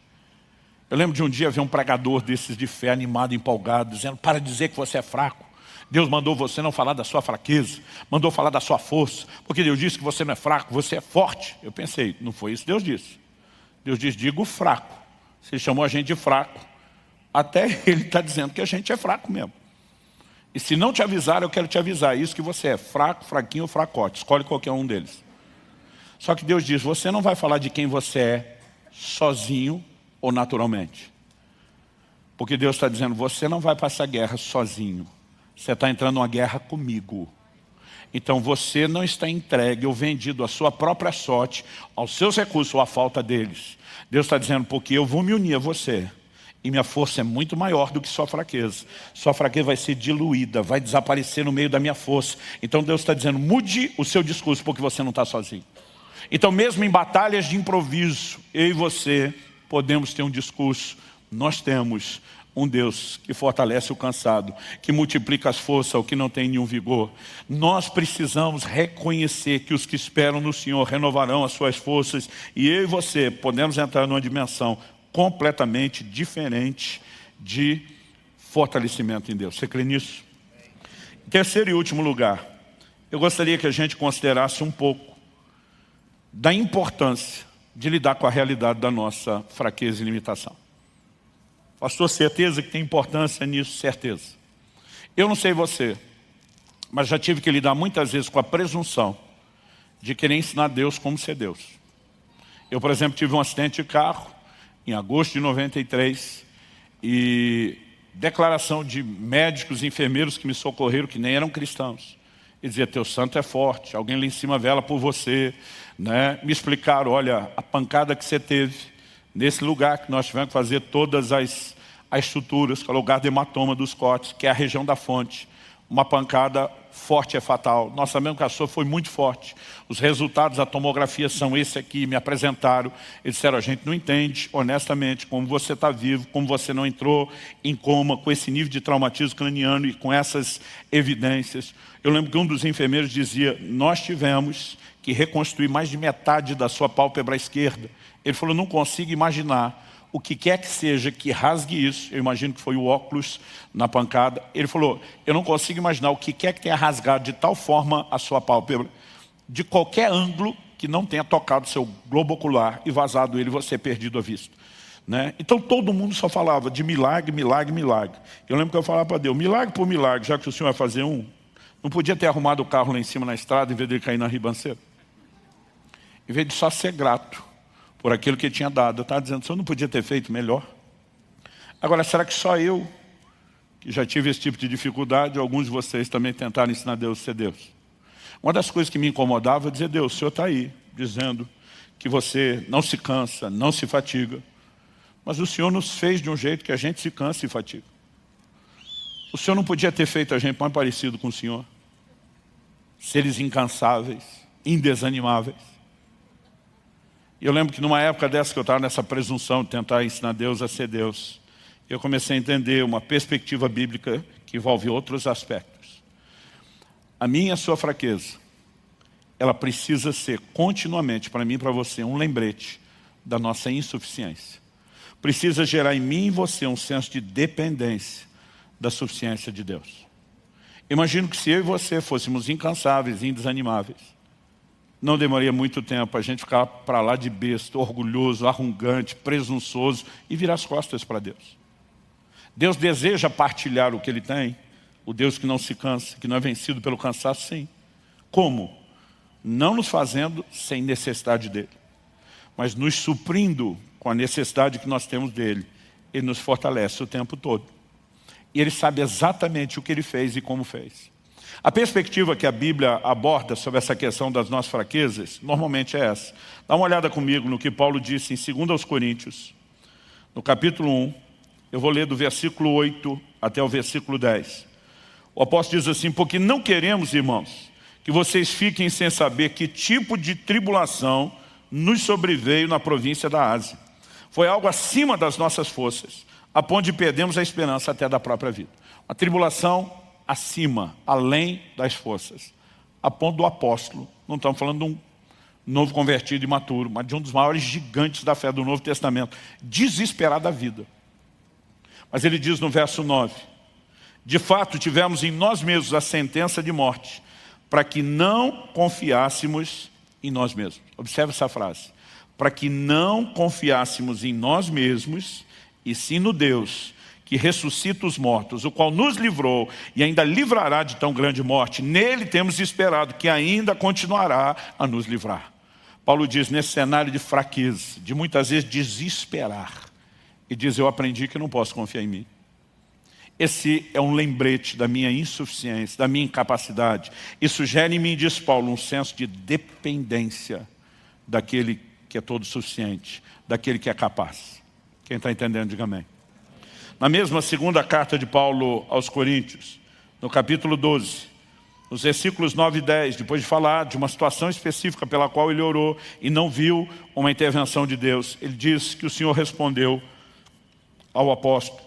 Eu lembro de um dia ver um pregador desses de fé, animado, empolgado, dizendo: para dizer que você é fraco, Deus mandou você não falar da sua fraqueza, mandou falar da sua força, porque Deus disse que você não é fraco, você é forte. Eu pensei, não foi isso que Deus disse. Deus diz: diga o fraco. Se Ele chamou a gente de fraco, até Ele está dizendo que a gente é fraco mesmo. E se não te avisar, eu quero te avisar. Isso que você é, fraco, fraquinho ou fracote. Escolhe qualquer um deles. Só que Deus diz: você não vai falar de quem você é sozinho ou naturalmente. Porque Deus está dizendo: você não vai passar guerra sozinho. Você está entrando numa guerra comigo. Então você não está entregue ou vendido à sua própria sorte, aos seus recursos ou à falta deles. Deus está dizendo: porque eu vou me unir a você. E minha força é muito maior do que sua fraqueza. Sua fraqueza vai ser diluída, vai desaparecer no meio da minha força. Então Deus está dizendo: mude o seu discurso, porque você não está sozinho. Então mesmo em batalhas de improviso, eu e você podemos ter um discurso. Nós temos um Deus que fortalece o cansado, que multiplica as forças ao que não tem nenhum vigor. Nós precisamos reconhecer que os que esperam no Senhor renovarão as suas forças. E eu e você podemos entrar numa dimensão completamente diferente de fortalecimento em Deus. Você crê nisso? Em terceiro e último lugar, eu gostaria que a gente considerasse um pouco da importância de lidar com a realidade da nossa fraqueza e limitação. Pastor, certeza que tem importância nisso? Certeza. Eu não sei você, mas já tive que lidar muitas vezes com a presunção de querer ensinar Deus como ser Deus. Eu, por exemplo, tive um acidente de carro em agosto de 93, e declaração de médicos e enfermeiros que me socorreram, que nem eram cristãos. Ele dizia: teu santo é forte, alguém lá em cima vela por você, né? Me explicaram: olha, a pancada que você teve, nesse lugar que nós tivemos que fazer todas as estruturas, que é o lugar do hematoma dos cortes, que é a região da fonte, uma pancada forte é fatal. Nós sabemos que a sua foi muito forte. Os resultados da tomografia são esse aqui, me apresentaram. Eles disseram: a gente não entende, honestamente, como você está vivo, como você não entrou em coma, com esse nível de traumatismo craniano e com essas evidências. Eu lembro que um dos enfermeiros dizia: nós tivemos que reconstruir mais de metade da sua pálpebra esquerda. Ele falou: não consigo imaginar o que quer que seja que rasgue isso. Eu imagino que foi o óculos na pancada. Ele falou: eu não consigo imaginar o que quer que tenha rasgado de tal forma a sua pálpebra, de qualquer ângulo, que não tenha tocado seu globo ocular e vazado ele, você perdido a vista, né? Então todo mundo só falava de milagre, milagre, milagre. Eu lembro que eu falava para Deus: milagre por milagre, já que o Senhor vai fazer um, não podia ter arrumado o carro lá em cima na estrada, em vez de ele cair na ribanceira? Em vez de só ser grato por aquilo que Ele tinha dado, eu estava dizendo: o Senhor não podia ter feito melhor? Agora, será que só eu, que já tive esse tipo de dificuldade, alguns de vocês também tentaram ensinar Deus a ser Deus? Uma das coisas que me incomodava é dizer: Deus, o Senhor está aí, dizendo que você não se cansa, não se fatiga. Mas o Senhor nos fez de um jeito que a gente se cansa e fatiga. O Senhor não podia ter feito a gente mais parecido com o Senhor? Seres incansáveis, indesanimáveis. E eu lembro que numa época dessa que eu estava nessa presunção de tentar ensinar Deus a ser Deus, eu comecei a entender uma perspectiva bíblica que envolve outros aspectos. A minha e a sua fraqueza, ela precisa ser continuamente, para mim e para você, um lembrete da nossa insuficiência. Precisa gerar em mim e em você um senso de dependência, da suficiência de Deus. Imagino que se eu e você fôssemos incansáveis e indesanimáveis, não demoraria muito tempo a gente ficar para lá de besta, orgulhoso, arrogante, presunçoso e virar as costas para Deus. Deus deseja partilhar o que Ele tem, o Deus que não se cansa, que não é vencido pelo cansaço, sim. Como? Não nos fazendo sem necessidade dEle, mas nos suprindo com a necessidade que nós temos dEle. Ele nos fortalece o tempo todo. E Ele sabe exatamente o que Ele fez e como fez. A perspectiva que a Bíblia aborda sobre essa questão das nossas fraquezas, normalmente é essa. Dá uma olhada comigo no que Paulo disse em 2 aos Coríntios, no capítulo 1, eu vou ler do versículo 8 até o versículo 10. O apóstolo diz assim: porque não queremos, irmãos, que vocês fiquem sem saber que tipo de tribulação nos sobreveio na província da Ásia. Foi algo acima das nossas forças, a ponto de perdermos a esperança até da própria vida. Uma tribulação acima, além das forças, a ponto do apóstolo, não estamos falando de um novo convertido imaturo, mas de um dos maiores gigantes da fé do Novo Testamento, desesperar da vida. Mas ele diz no verso 9, de fato tivemos em nós mesmos a sentença de morte, para que não confiássemos em nós mesmos. Observe essa frase. Para que não confiássemos em nós mesmos, e sim no Deus, que ressuscita os mortos, o qual nos livrou e ainda livrará de tão grande morte. Nele temos esperado que ainda continuará a nos livrar. Paulo diz, nesse cenário de fraqueza, de muitas vezes desesperar, e diz, eu aprendi que não posso confiar em mim. Esse é um lembrete da minha insuficiência, da minha incapacidade. Isso gera em mim, diz Paulo, um senso de dependência daquele que é todo suficiente, daquele que é capaz. Quem está entendendo, diga amém. Na mesma segunda carta de Paulo aos Coríntios, no capítulo 12, nos versículos 9 e 10, depois de falar de uma situação específica pela qual ele orou e não viu uma intervenção de Deus, ele diz que o Senhor respondeu ao apóstolo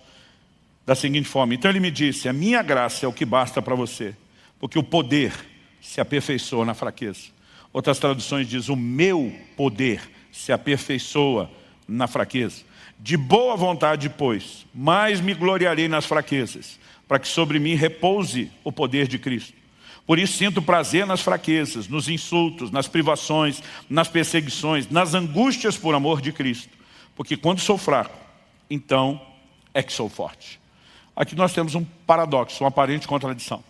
da seguinte forma: então ele me disse, a minha graça é o que basta para você, porque o poder se aperfeiçoa na fraqueza. Outras traduções dizem, o meu poder se aperfeiçoa na fraqueza. De boa vontade, pois, mais me gloriarei nas fraquezas, para que sobre mim repouse o poder de Cristo. Por isso sinto prazer nas fraquezas, nos insultos, nas privações, nas perseguições, nas angústias por amor de Cristo. Porque quando sou fraco, então é que sou forte. Aqui nós temos um paradoxo, uma aparente contradição.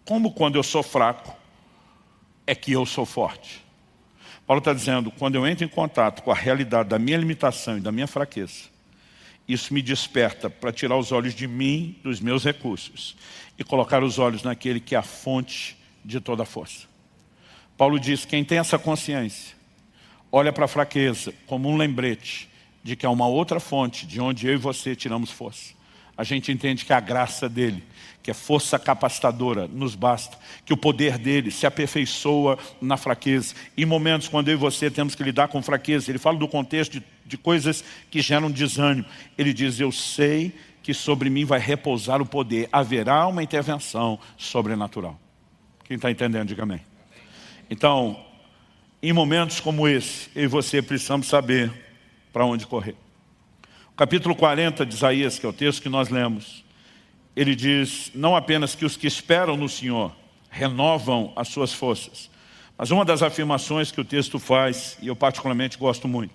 Como quando eu sou fraco, é que eu sou forte? Paulo está dizendo, quando eu entro em contato com a realidade da minha limitação e da minha fraqueza, isso me desperta para tirar os olhos de mim, dos meus recursos, e colocar os olhos naquele que é a fonte de toda a força. Paulo diz, quem tem essa consciência, olha para a fraqueza como um lembrete de que há uma outra fonte de onde eu e você tiramos força. A gente entende que a graça dele, que é força capacitadora, nos basta, que o poder dele se aperfeiçoa na fraqueza. Em momentos quando eu e você temos que lidar com fraqueza, ele fala do contexto de coisas que geram desânimo. Ele diz, eu sei que sobre mim vai repousar o poder, haverá uma intervenção sobrenatural. Quem está entendendo, diga amém. Então, em momentos como esse, eu e você precisamos saber para onde correr. O capítulo 40 de Isaías, que é o texto que nós lemos, ele diz, não apenas que os que esperam no Senhor renovam as suas forças, mas uma das afirmações que o texto faz, e eu particularmente gosto muito,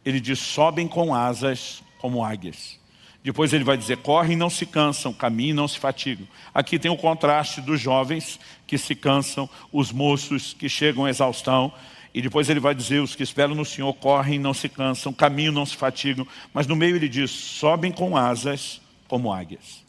ele diz, sobem com asas como águias. Depois ele vai dizer, correm e não se cansam, caminham e não se fatigam. Aqui tem o contraste dos jovens que se cansam, os moços que chegam à exaustão. E depois ele vai dizer, os que esperam no Senhor correm e não se cansam, caminham e não se fatigam. Mas no meio ele diz, sobem com asas como águias.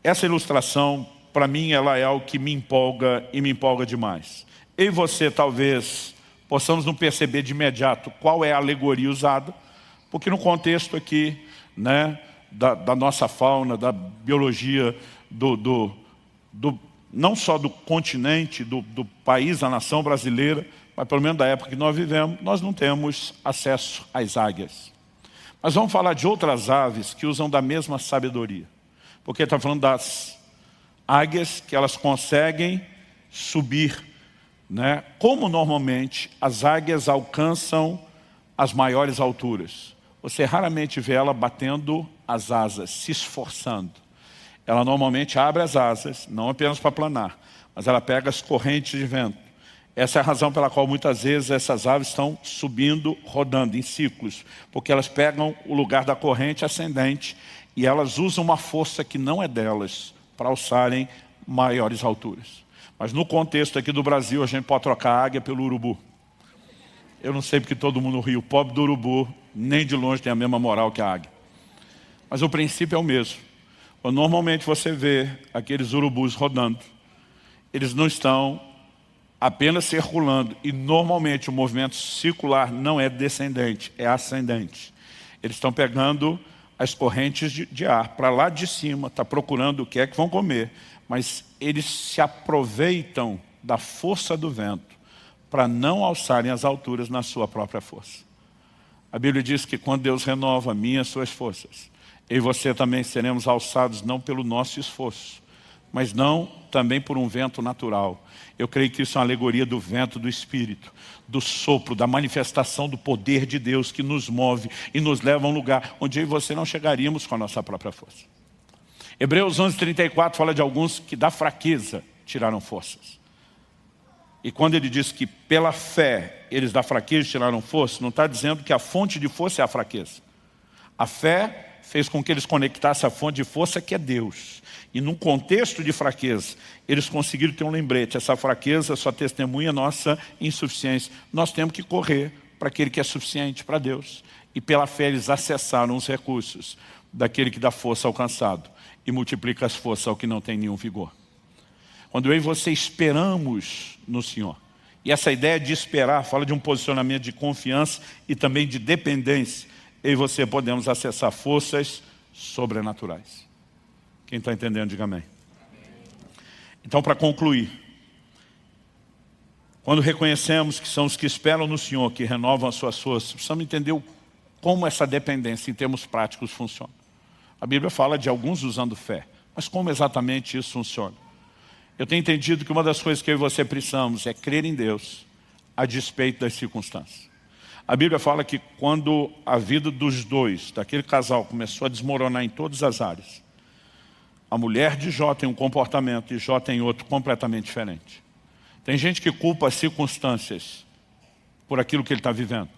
Essa ilustração, para mim, ela é algo que me empolga e me empolga demais. Eu e você, talvez, possamos não perceber de imediato qual é a alegoria usada, porque no contexto aqui, né, da nossa fauna, da biologia, não só do continente, do país, da nação brasileira, mas pelo menos da época que nós vivemos, nós não temos acesso às águias. Mas vamos falar de outras aves que usam da mesma sabedoria. Porque está falando das águias que elas conseguem subir, né? Como normalmente as águias alcançam as maiores alturas. você raramente vê ela batendo as asas, se esforçando. Ela normalmente abre as asas, não apenas para planar, mas ela pega as correntes de vento. Essa é a razão pela qual muitas vezes essas aves estão subindo, rodando em ciclos, porque elas pegam o lugar da corrente ascendente e elas usam uma força que não é delas para alçarem maiores alturas. Mas no contexto aqui do Brasil, a gente pode trocar a águia pelo urubu. Eu não sei porque todo mundo ri, o pobre do urubu nem de longe tem a mesma moral que a águia. Mas o princípio é o mesmo. Normalmente você vê aqueles urubus rodando, eles não estão apenas circulando, e normalmente o movimento circular não é descendente, é ascendente. Eles estão pegando as correntes de ar para lá de cima, está procurando o que é que vão comer, mas eles se aproveitam da força do vento para não alçarem as alturas na sua própria força. A Bíblia diz que quando Deus renova a minha e as suas forças, eu e você também seremos alçados não pelo nosso esforço, mas não também por um vento natural. Eu creio que isso é uma alegoria do vento do Espírito, do sopro, da manifestação do poder de Deus que nos move e nos leva a um lugar onde eu e você não chegaríamos com a nossa própria força. Hebreus 11:34 fala de alguns que da fraqueza tiraram forças. E quando ele diz que pela fé eles da fraqueza tiraram força, não está dizendo que a fonte de força é a fraqueza. A fé fez com que eles conectassem a fonte de força que é Deus. E num contexto de fraqueza, eles conseguiram ter um lembrete. Essa fraqueza só testemunha nossa insuficiência. Nós temos que correr para aquele que é suficiente para Deus. E pela fé eles acessaram os recursos daquele que dá força ao cansado e multiplica as forças ao que não tem nenhum vigor. Quando eu e você esperamos no Senhor, e essa ideia de esperar fala de um posicionamento de confiança e também de dependência, eu e você podemos acessar forças sobrenaturais. Quem está entendendo, diga amém. Então, para concluir, quando reconhecemos que são os que esperam no Senhor, que renovam as suas forças, precisamos entender como essa dependência em termos práticos funciona. A Bíblia fala de alguns usando fé, mas como exatamente isso funciona? Eu tenho entendido que uma das coisas que eu e você precisamos é crer em Deus a despeito das circunstâncias. A Bíblia fala que quando a vida dos dois, daquele casal, começou a desmoronar em todas as áreas, a mulher de Jó tem um comportamento e Jó tem outro completamente diferente. Tem gente que culpa as circunstâncias por aquilo que ele está vivendo.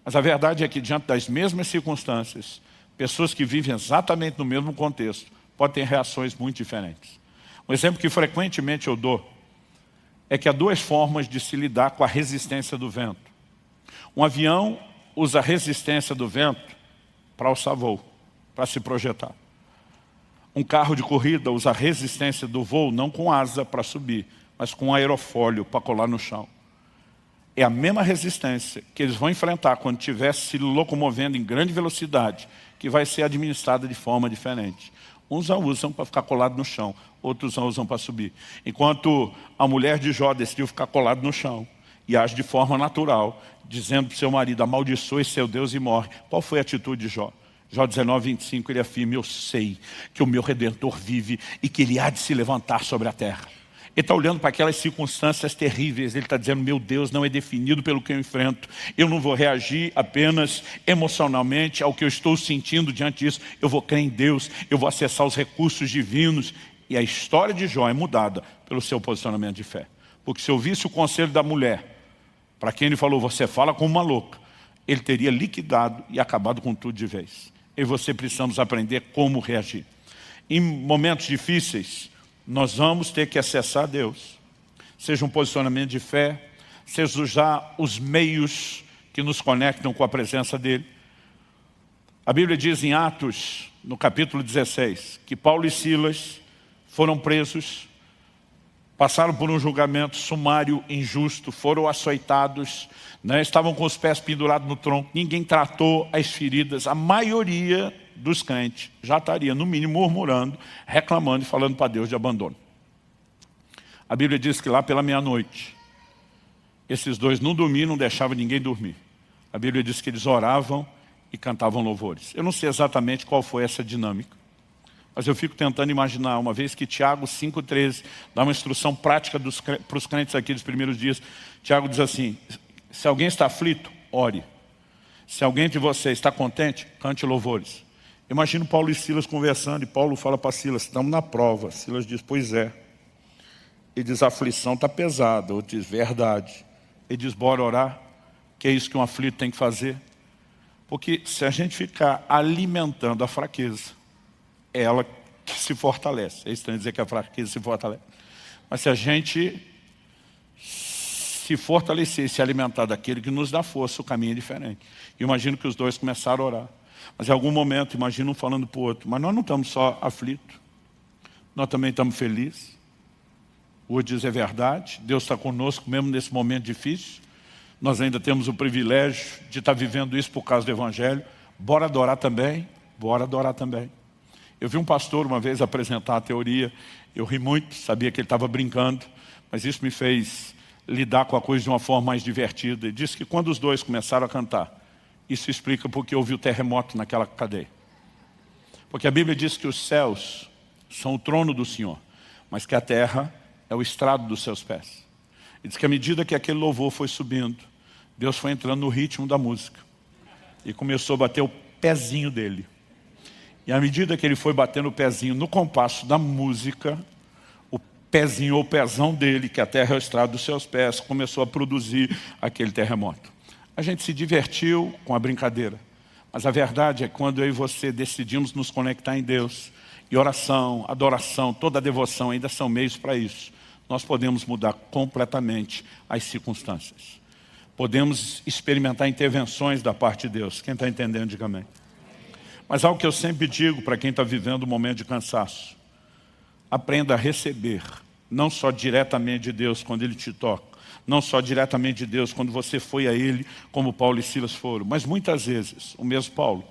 Mas a verdade é que diante das mesmas circunstâncias, pessoas que vivem exatamente no mesmo contexto podem ter reações muito diferentes. Um exemplo que frequentemente eu dou é que há duas formas de se lidar com a resistência do vento. Um avião usa a resistência do vento para alçar voo, para se projetar. Um carro de corrida usa a resistência do voo não com asa para subir, mas com aerofólio para colar no chão. É a mesma resistência que eles vão enfrentar quando estiver se locomovendo em grande velocidade, que vai ser administrada de forma diferente. Uns a usam para ficar colado no chão, outros a usam para subir. Enquanto a mulher de Jó decidiu ficar colado no chão e age de forma natural, dizendo para o seu marido, amaldiçoe seu Deus e morre. Qual foi a atitude de Jó? Jó 19:25, ele afirma, eu sei que o meu Redentor vive e que ele há de se levantar sobre a terra. Ele está olhando para aquelas circunstâncias terríveis, ele está dizendo, meu Deus não é definido pelo que eu enfrento. Eu não vou reagir apenas emocionalmente ao que eu estou sentindo diante disso. Eu vou crer em Deus, eu vou acessar os recursos divinos. E a história de Jó é mudada pelo seu posicionamento de fé. Porque se eu visse o conselho da mulher, para quem ele falou, você fala como uma louca, ele teria liquidado e acabado com tudo de vez. Eu e você precisamos aprender como reagir. Em momentos difíceis, nós vamos ter que acessar Deus. Seja um posicionamento de fé, seja usar os meios que nos conectam com a presença dEle. A Bíblia diz em Atos, no capítulo 16, que Paulo e Silas foram presos, passaram por um julgamento sumário, injusto, foram açoitados, estavam com os pés pendurados no tronco, ninguém tratou as feridas. A maioria dos crentes já estaria, no mínimo, murmurando, reclamando e falando para Deus de abandono. A Bíblia diz que lá pela meia-noite, esses dois não dormiam, não deixavam ninguém dormir. A Bíblia diz que eles oravam e cantavam louvores. Eu não sei exatamente qual foi essa dinâmica, mas eu fico tentando imaginar, uma vez que Tiago 5,13 dá uma instrução prática para os crentes aqui dos primeiros dias. Tiago diz assim, se alguém está aflito, ore. Se alguém de vocês está contente, cante louvores. Imagina Paulo e Silas conversando, e Paulo fala para Silas, estamos na prova. Silas diz, pois é. Ele diz, a aflição está pesada. Outro diz, verdade. Ele diz, bora orar, que é isso que um aflito tem que fazer. Porque se a gente ficar alimentando a fraqueza, é ela que se fortalece. É estranho dizer que a fraqueza se fortalece. Mas se a gente se fortalecer e se alimentar daquele que nos dá força, o caminho é diferente. Eu imagino que os dois começaram a orar. Mas em algum momento, imagina um falando para o outro, mas nós não estamos só aflitos, nós também estamos felizes. O outro diz, é verdade, Deus está conosco mesmo nesse momento difícil. Nós ainda temos o privilégio de estar vivendo isso por causa do Evangelho. Bora adorar também, bora adorar também. Eu vi um pastor uma vez apresentar a teoria, eu ri muito, sabia que ele estava brincando, mas isso me fez lidar com a coisa de uma forma mais divertida. Ele disse que quando os dois começaram a cantar, isso explica porque houve o terremoto naquela cadeia. Porque a Bíblia diz que os céus são o trono do Senhor, mas que a terra é o estrado dos seus pés. Ele diz que à medida que aquele louvor foi subindo, Deus foi entrando no ritmo da música e começou a bater o pezinho dele. E à medida que ele foi batendo o pezinho no compasso da música, o pezinho ou pezão dele, que a terra é o estrado dos seus pés, começou a produzir aquele terremoto. A gente se divertiu com a brincadeira, mas a verdade é que quando eu e você decidimos nos conectar em Deus, e oração, adoração, toda a devoção ainda são meios para isso, nós podemos mudar completamente as circunstâncias. Podemos experimentar intervenções da parte de Deus. Quem está entendendo, diga amém. Mas algo que eu sempre digo para quem está vivendo um momento de cansaço, aprenda a receber, não só diretamente de Deus quando Ele te toca, não só diretamente de Deus quando você foi a Ele, como Paulo e Silas foram, mas muitas vezes, o mesmo Paulo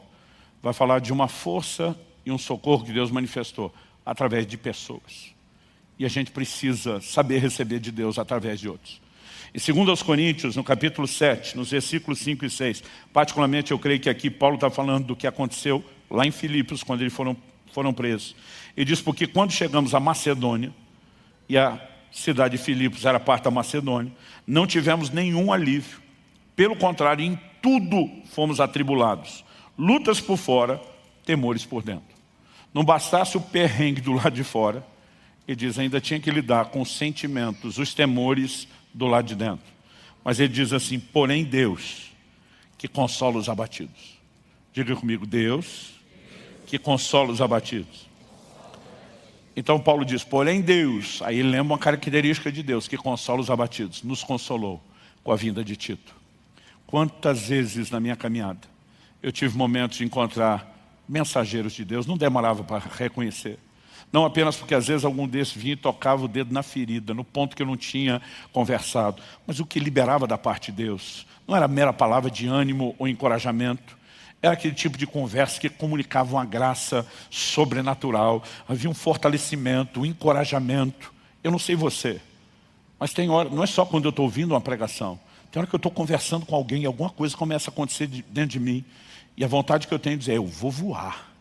vai falar de uma força e um socorro que Deus manifestou através de pessoas. E a gente precisa saber receber de Deus através de outros. Em 2 Coríntios, no capítulo 7, nos versículos 5 e 6, particularmente eu creio que aqui Paulo está falando do que aconteceu lá em Filipos, quando eles foram presos. Ele diz, porque quando chegamos à Macedônia, e a cidade de Filipos era parte da Macedônia, não tivemos nenhum alívio. Pelo contrário, em tudo fomos atribulados. Lutas por fora, temores por dentro. Não bastasse o perrengue do lado de fora, ele diz, ainda tinha que lidar com os sentimentos, os temores do lado de dentro. Mas ele diz assim, porém Deus, que consola os abatidos. Diga comigo, Deus, que consola os abatidos. Então Paulo diz, porém Deus, aí ele lembra uma característica de Deus, que consola os abatidos, nos consolou com a vinda de Tito. Quantas vezes na minha caminhada eu tive momentos de encontrar mensageiros de Deus, não demorava para reconhecer. Não apenas porque às vezes algum desses vinha e tocava o dedo na ferida, no ponto que eu não tinha conversado, mas o que liberava da parte de Deus não era mera palavra de ânimo ou encorajamento, era aquele tipo de conversa que comunicava uma graça sobrenatural, havia um fortalecimento, um encorajamento. Eu não sei você, mas tem hora, não é só quando eu estou ouvindo uma pregação, tem hora que eu estou conversando com alguém e alguma coisa começa a acontecer dentro de mim, e a vontade que eu tenho de dizer, eu vou voar.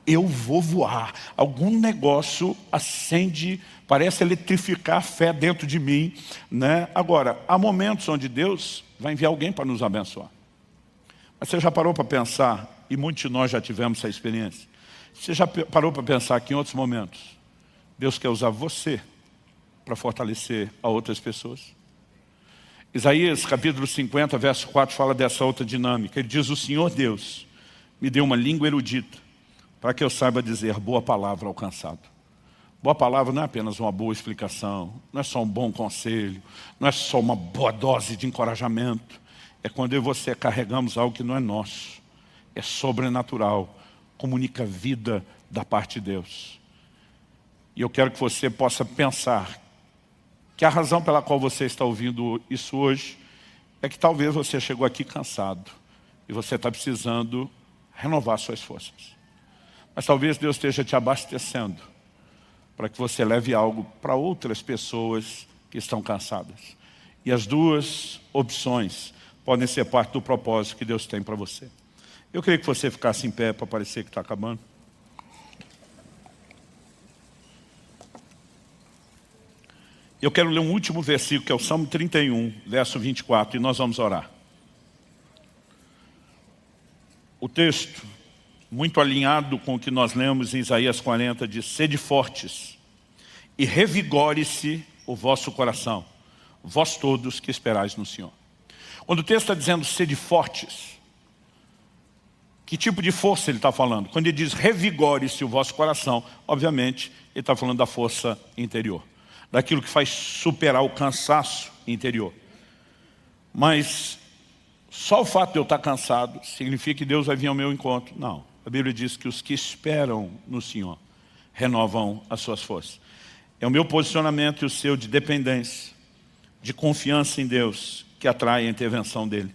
Eu vou voar. Algum negócio acende, parece eletrificar a fé dentro de mim, né? Agora, há momentos onde Deus vai enviar alguém para nos abençoar. Mas você já parou para pensar, e muitos de nós já tivemos essa experiência, você já parou para pensar que em outros momentos, Deus quer usar você para fortalecer a outras pessoas? Isaías capítulo 50, verso 4, fala dessa outra dinâmica. Ele diz, o Senhor Deus me deu uma língua erudita, para que eu saiba dizer boa palavra ao cansado. Boa palavra não é apenas uma boa explicação, não é só um bom conselho, não é só uma boa dose de encorajamento. É quando eu e você carregamos algo que não é nosso, é sobrenatural, comunica vida da parte de Deus. E eu quero que você possa pensar que a razão pela qual você está ouvindo isso hoje é que talvez você chegou aqui cansado e você está precisando renovar suas forças. Mas talvez Deus esteja te abastecendo para que você leve algo para outras pessoas que estão cansadas. E as duas opções podem ser parte do propósito que Deus tem para você. Eu queria que você ficasse em pé para parecer que está acabando. Eu quero ler um último versículo, que é o Salmo 31, verso 24, e nós vamos orar. O texto, muito alinhado com o que nós lemos em Isaías 40, diz: sede fortes e revigore-se o vosso coração, vós todos que esperais no Senhor. Quando o texto está dizendo sede fortes, que tipo de força ele está falando? Quando ele diz revigore-se o vosso coração, obviamente ele está falando da força interior, daquilo que faz superar o cansaço interior. Mas só o fato de eu estar cansado significa que Deus vai vir ao meu encontro? Não. A Bíblia diz que os que esperam no Senhor renovam as suas forças. É o meu posicionamento e o seu de dependência, de confiança em Deus, que atrai a intervenção dele.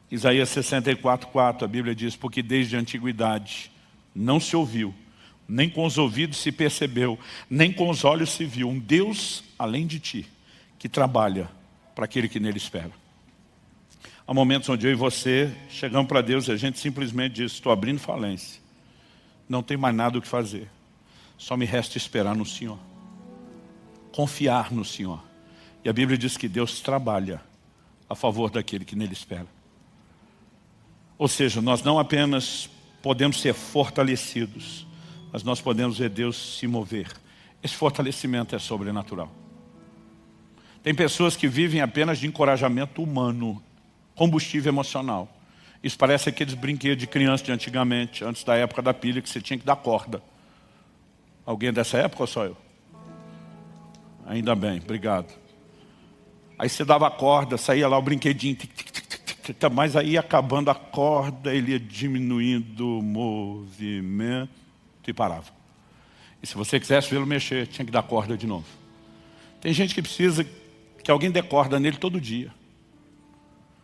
Isaías 64:4, a Bíblia diz: porque desde a antiguidade não se ouviu, nem com os ouvidos se percebeu, nem com os olhos se viu um Deus além de ti, que trabalha para aquele que nele espera. Há momentos onde eu e você chegamos para Deus e a gente simplesmente diz: estou abrindo falência, não tem mais nada o que fazer, só me resta esperar no Senhor, confiar no Senhor. E a Bíblia diz que Deus trabalha a favor daquele que nele espera. Ou seja, nós não apenas podemos ser fortalecidos, mas nós podemos ver Deus se mover. Esse fortalecimento é sobrenatural. Tem pessoas que vivem apenas de encorajamento humano, combustível emocional. Isso parece aqueles brinquedos de criança de antigamente, antes da época da pilha, que você tinha que dar corda. Alguém dessa época ou só eu? Ainda bem, obrigado. Aí você dava a corda, saía lá o brinquedinho, mas aí acabando a corda, ele ia diminuindo o movimento e parava. E se você quisesse vê-lo mexer, tinha que dar corda de novo. Tem gente que precisa que alguém dê corda nele todo dia.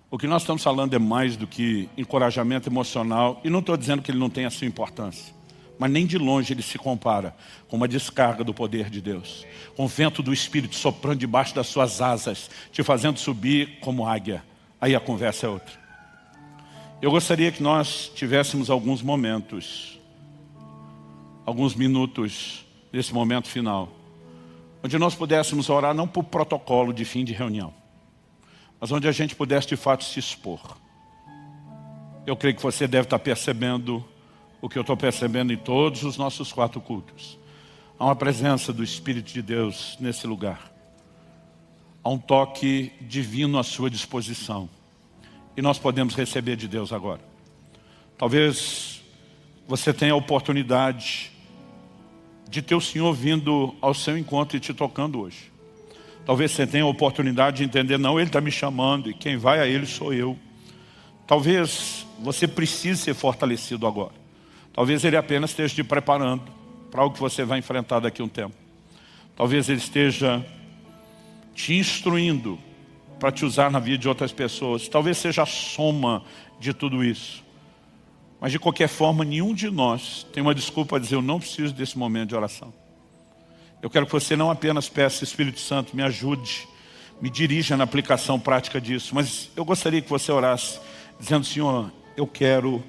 O que nós estamos falando é mais do que encorajamento emocional, e não estou dizendo que ele não tem a sua importância, mas nem de longe ele se compara com uma descarga do poder de Deus, com o vento do Espírito soprando debaixo das suas asas, te fazendo subir como águia. Aí a conversa é outra. Eu gostaria que nós tivéssemos alguns momentos, alguns minutos nesse momento final, onde nós pudéssemos orar não por protocolo de fim de reunião, mas onde a gente pudesse de fato se expor. Eu creio que você deve estar percebendo o que eu estou percebendo em todos os nossos 4 cultos. Há uma presença do Espírito de Deus nesse lugar. Há um toque divino à sua disposição. E nós podemos receber de Deus agora. Talvez você tenha a oportunidade de ter o Senhor vindo ao seu encontro e te tocando hoje. Talvez você tenha a oportunidade de entender: não, Ele está me chamando e quem vai a Ele sou eu. Talvez você precise ser fortalecido agora. Talvez Ele apenas esteja te preparando para algo que você vai enfrentar daqui a um tempo. Talvez Ele esteja te instruindo para te usar na vida de outras pessoas. Talvez seja a soma de tudo isso. Mas de qualquer forma, nenhum de nós tem uma desculpa a dizer: eu não preciso desse momento de oração. Eu quero que você não apenas peça: Espírito Santo, me ajude, me dirija na aplicação prática disso. Mas eu gostaria que você orasse dizendo: Senhor, eu quero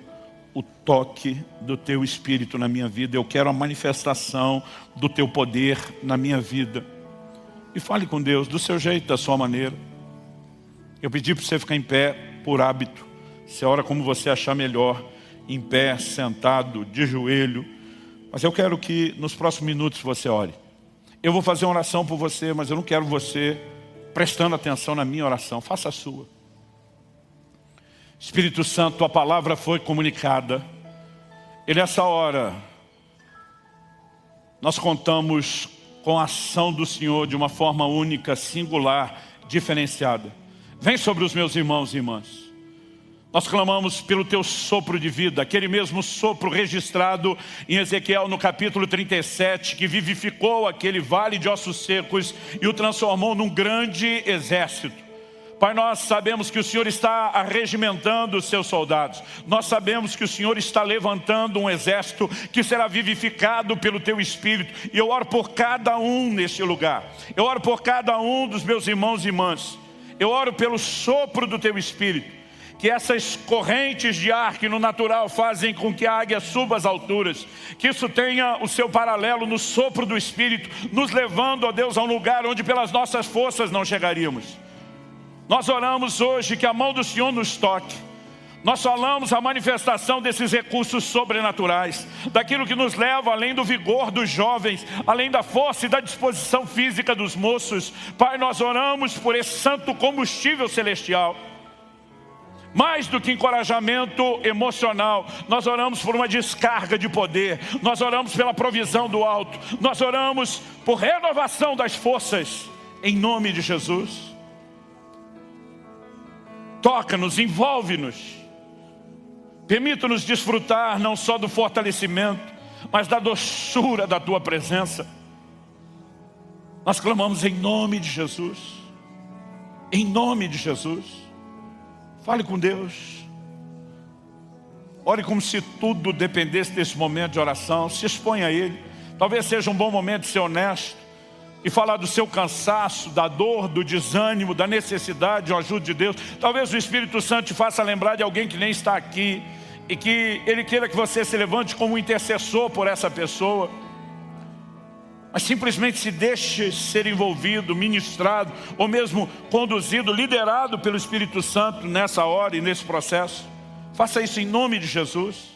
o toque do Teu Espírito na minha vida. Eu quero a manifestação do Teu poder na minha vida. E fale com Deus do seu jeito, da sua maneira. Eu pedi para você ficar em pé por hábito. Você ora como você achar melhor, em pé, sentado, de joelho. Mas eu quero que nos próximos minutos você ore. Eu vou fazer uma oração por você, mas eu não quero você prestando atenção na minha oração. Faça a sua. Espírito Santo, Tua palavra foi comunicada. E nessa hora, nós contamos com a ação do Senhor de uma forma única, singular, diferenciada. Vem sobre os meus irmãos e irmãs. Nós clamamos pelo Teu sopro de vida, aquele mesmo sopro registrado em Ezequiel no capítulo 37, que vivificou aquele vale de ossos secos e o transformou num grande exército. Pai, nós sabemos que o Senhor está arregimentando os Seus soldados. Nós sabemos que o Senhor está levantando um exército que será vivificado pelo Teu Espírito. E eu oro por cada um neste lugar. Eu oro por cada um dos meus irmãos e irmãs. Eu oro pelo sopro do Teu Espírito. Que essas correntes de ar que no natural fazem com que a águia suba às alturas, que isso tenha o seu paralelo no sopro do Espírito, nos levando, ó Deus, a um lugar onde pelas nossas forças não chegaríamos. Nós oramos hoje que a mão do Senhor nos toque. Nós falamos a manifestação desses recursos sobrenaturais, daquilo que nos leva além do vigor dos jovens, além da força e da disposição física dos moços. Pai, nós oramos por esse santo combustível celestial. Mais do que encorajamento emocional, nós oramos por uma descarga de poder, nós oramos pela provisão do alto, nós oramos por renovação das forças, em nome de Jesus. Toca-nos, envolve-nos. Permita-nos desfrutar não só do fortalecimento, mas da doçura da Tua presença. Nós clamamos em nome de Jesus. Em nome de Jesus. Fale com Deus. Ore como se tudo dependesse desse momento de oração. Se exponha a Ele. Talvez seja um bom momento de ser honesto e falar do seu cansaço, da dor, do desânimo, da necessidade de ajuda de Deus. Talvez o Espírito Santo te faça lembrar de alguém que nem está aqui e que Ele queira que você se levante como intercessor por essa pessoa. Mas simplesmente se deixe ser envolvido, ministrado, ou mesmo conduzido, liderado pelo Espírito Santo nessa hora e nesse processo. Faça isso em nome de Jesus.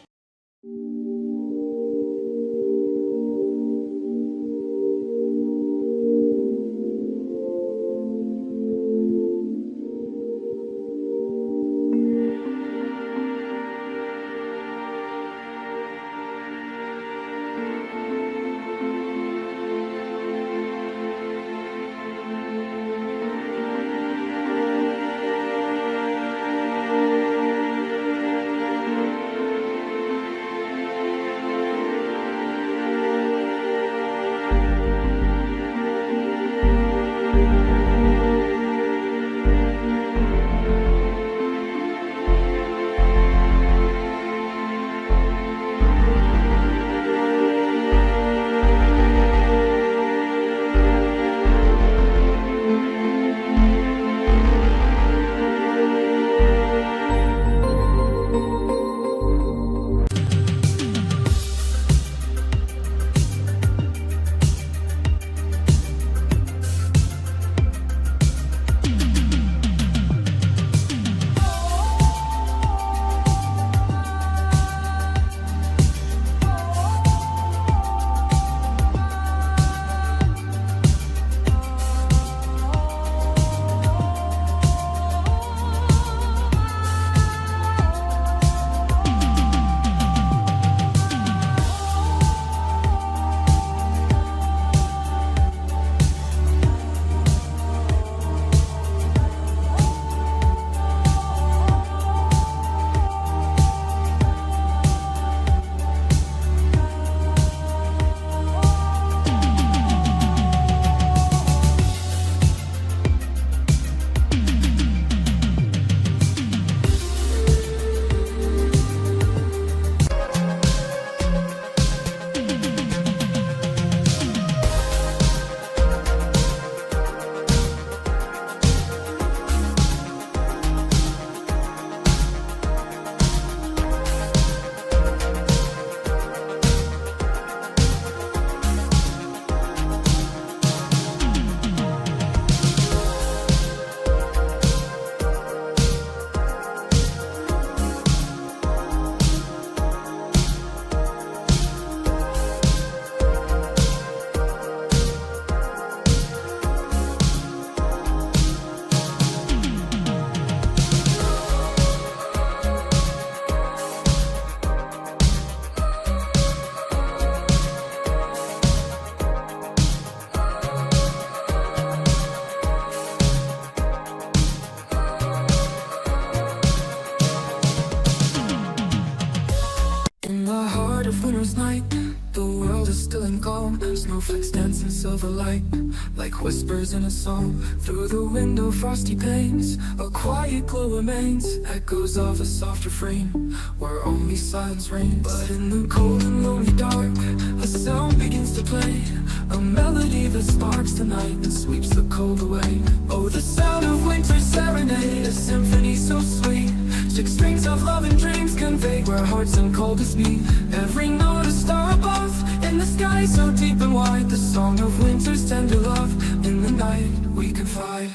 Snowflakes dance in silver light, like whispers in a song. Through the window, frosty panes, a quiet glow remains. Echoes of a soft refrain, where only silence reigns. But in the cold and lonely dark, a sound begins to play, a melody that sparks the night and sweeps the cold away. Oh, the sound of winter's serenade, a symphony so sweet. 6 strings of love and dreams conveyed where hearts and coldest meet. Every note a star above, in the sky so deep and wide. The song of winter's tender love, in the night we confide.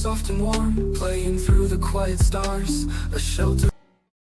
soft and warm, playing through the quiet stars, a shelter.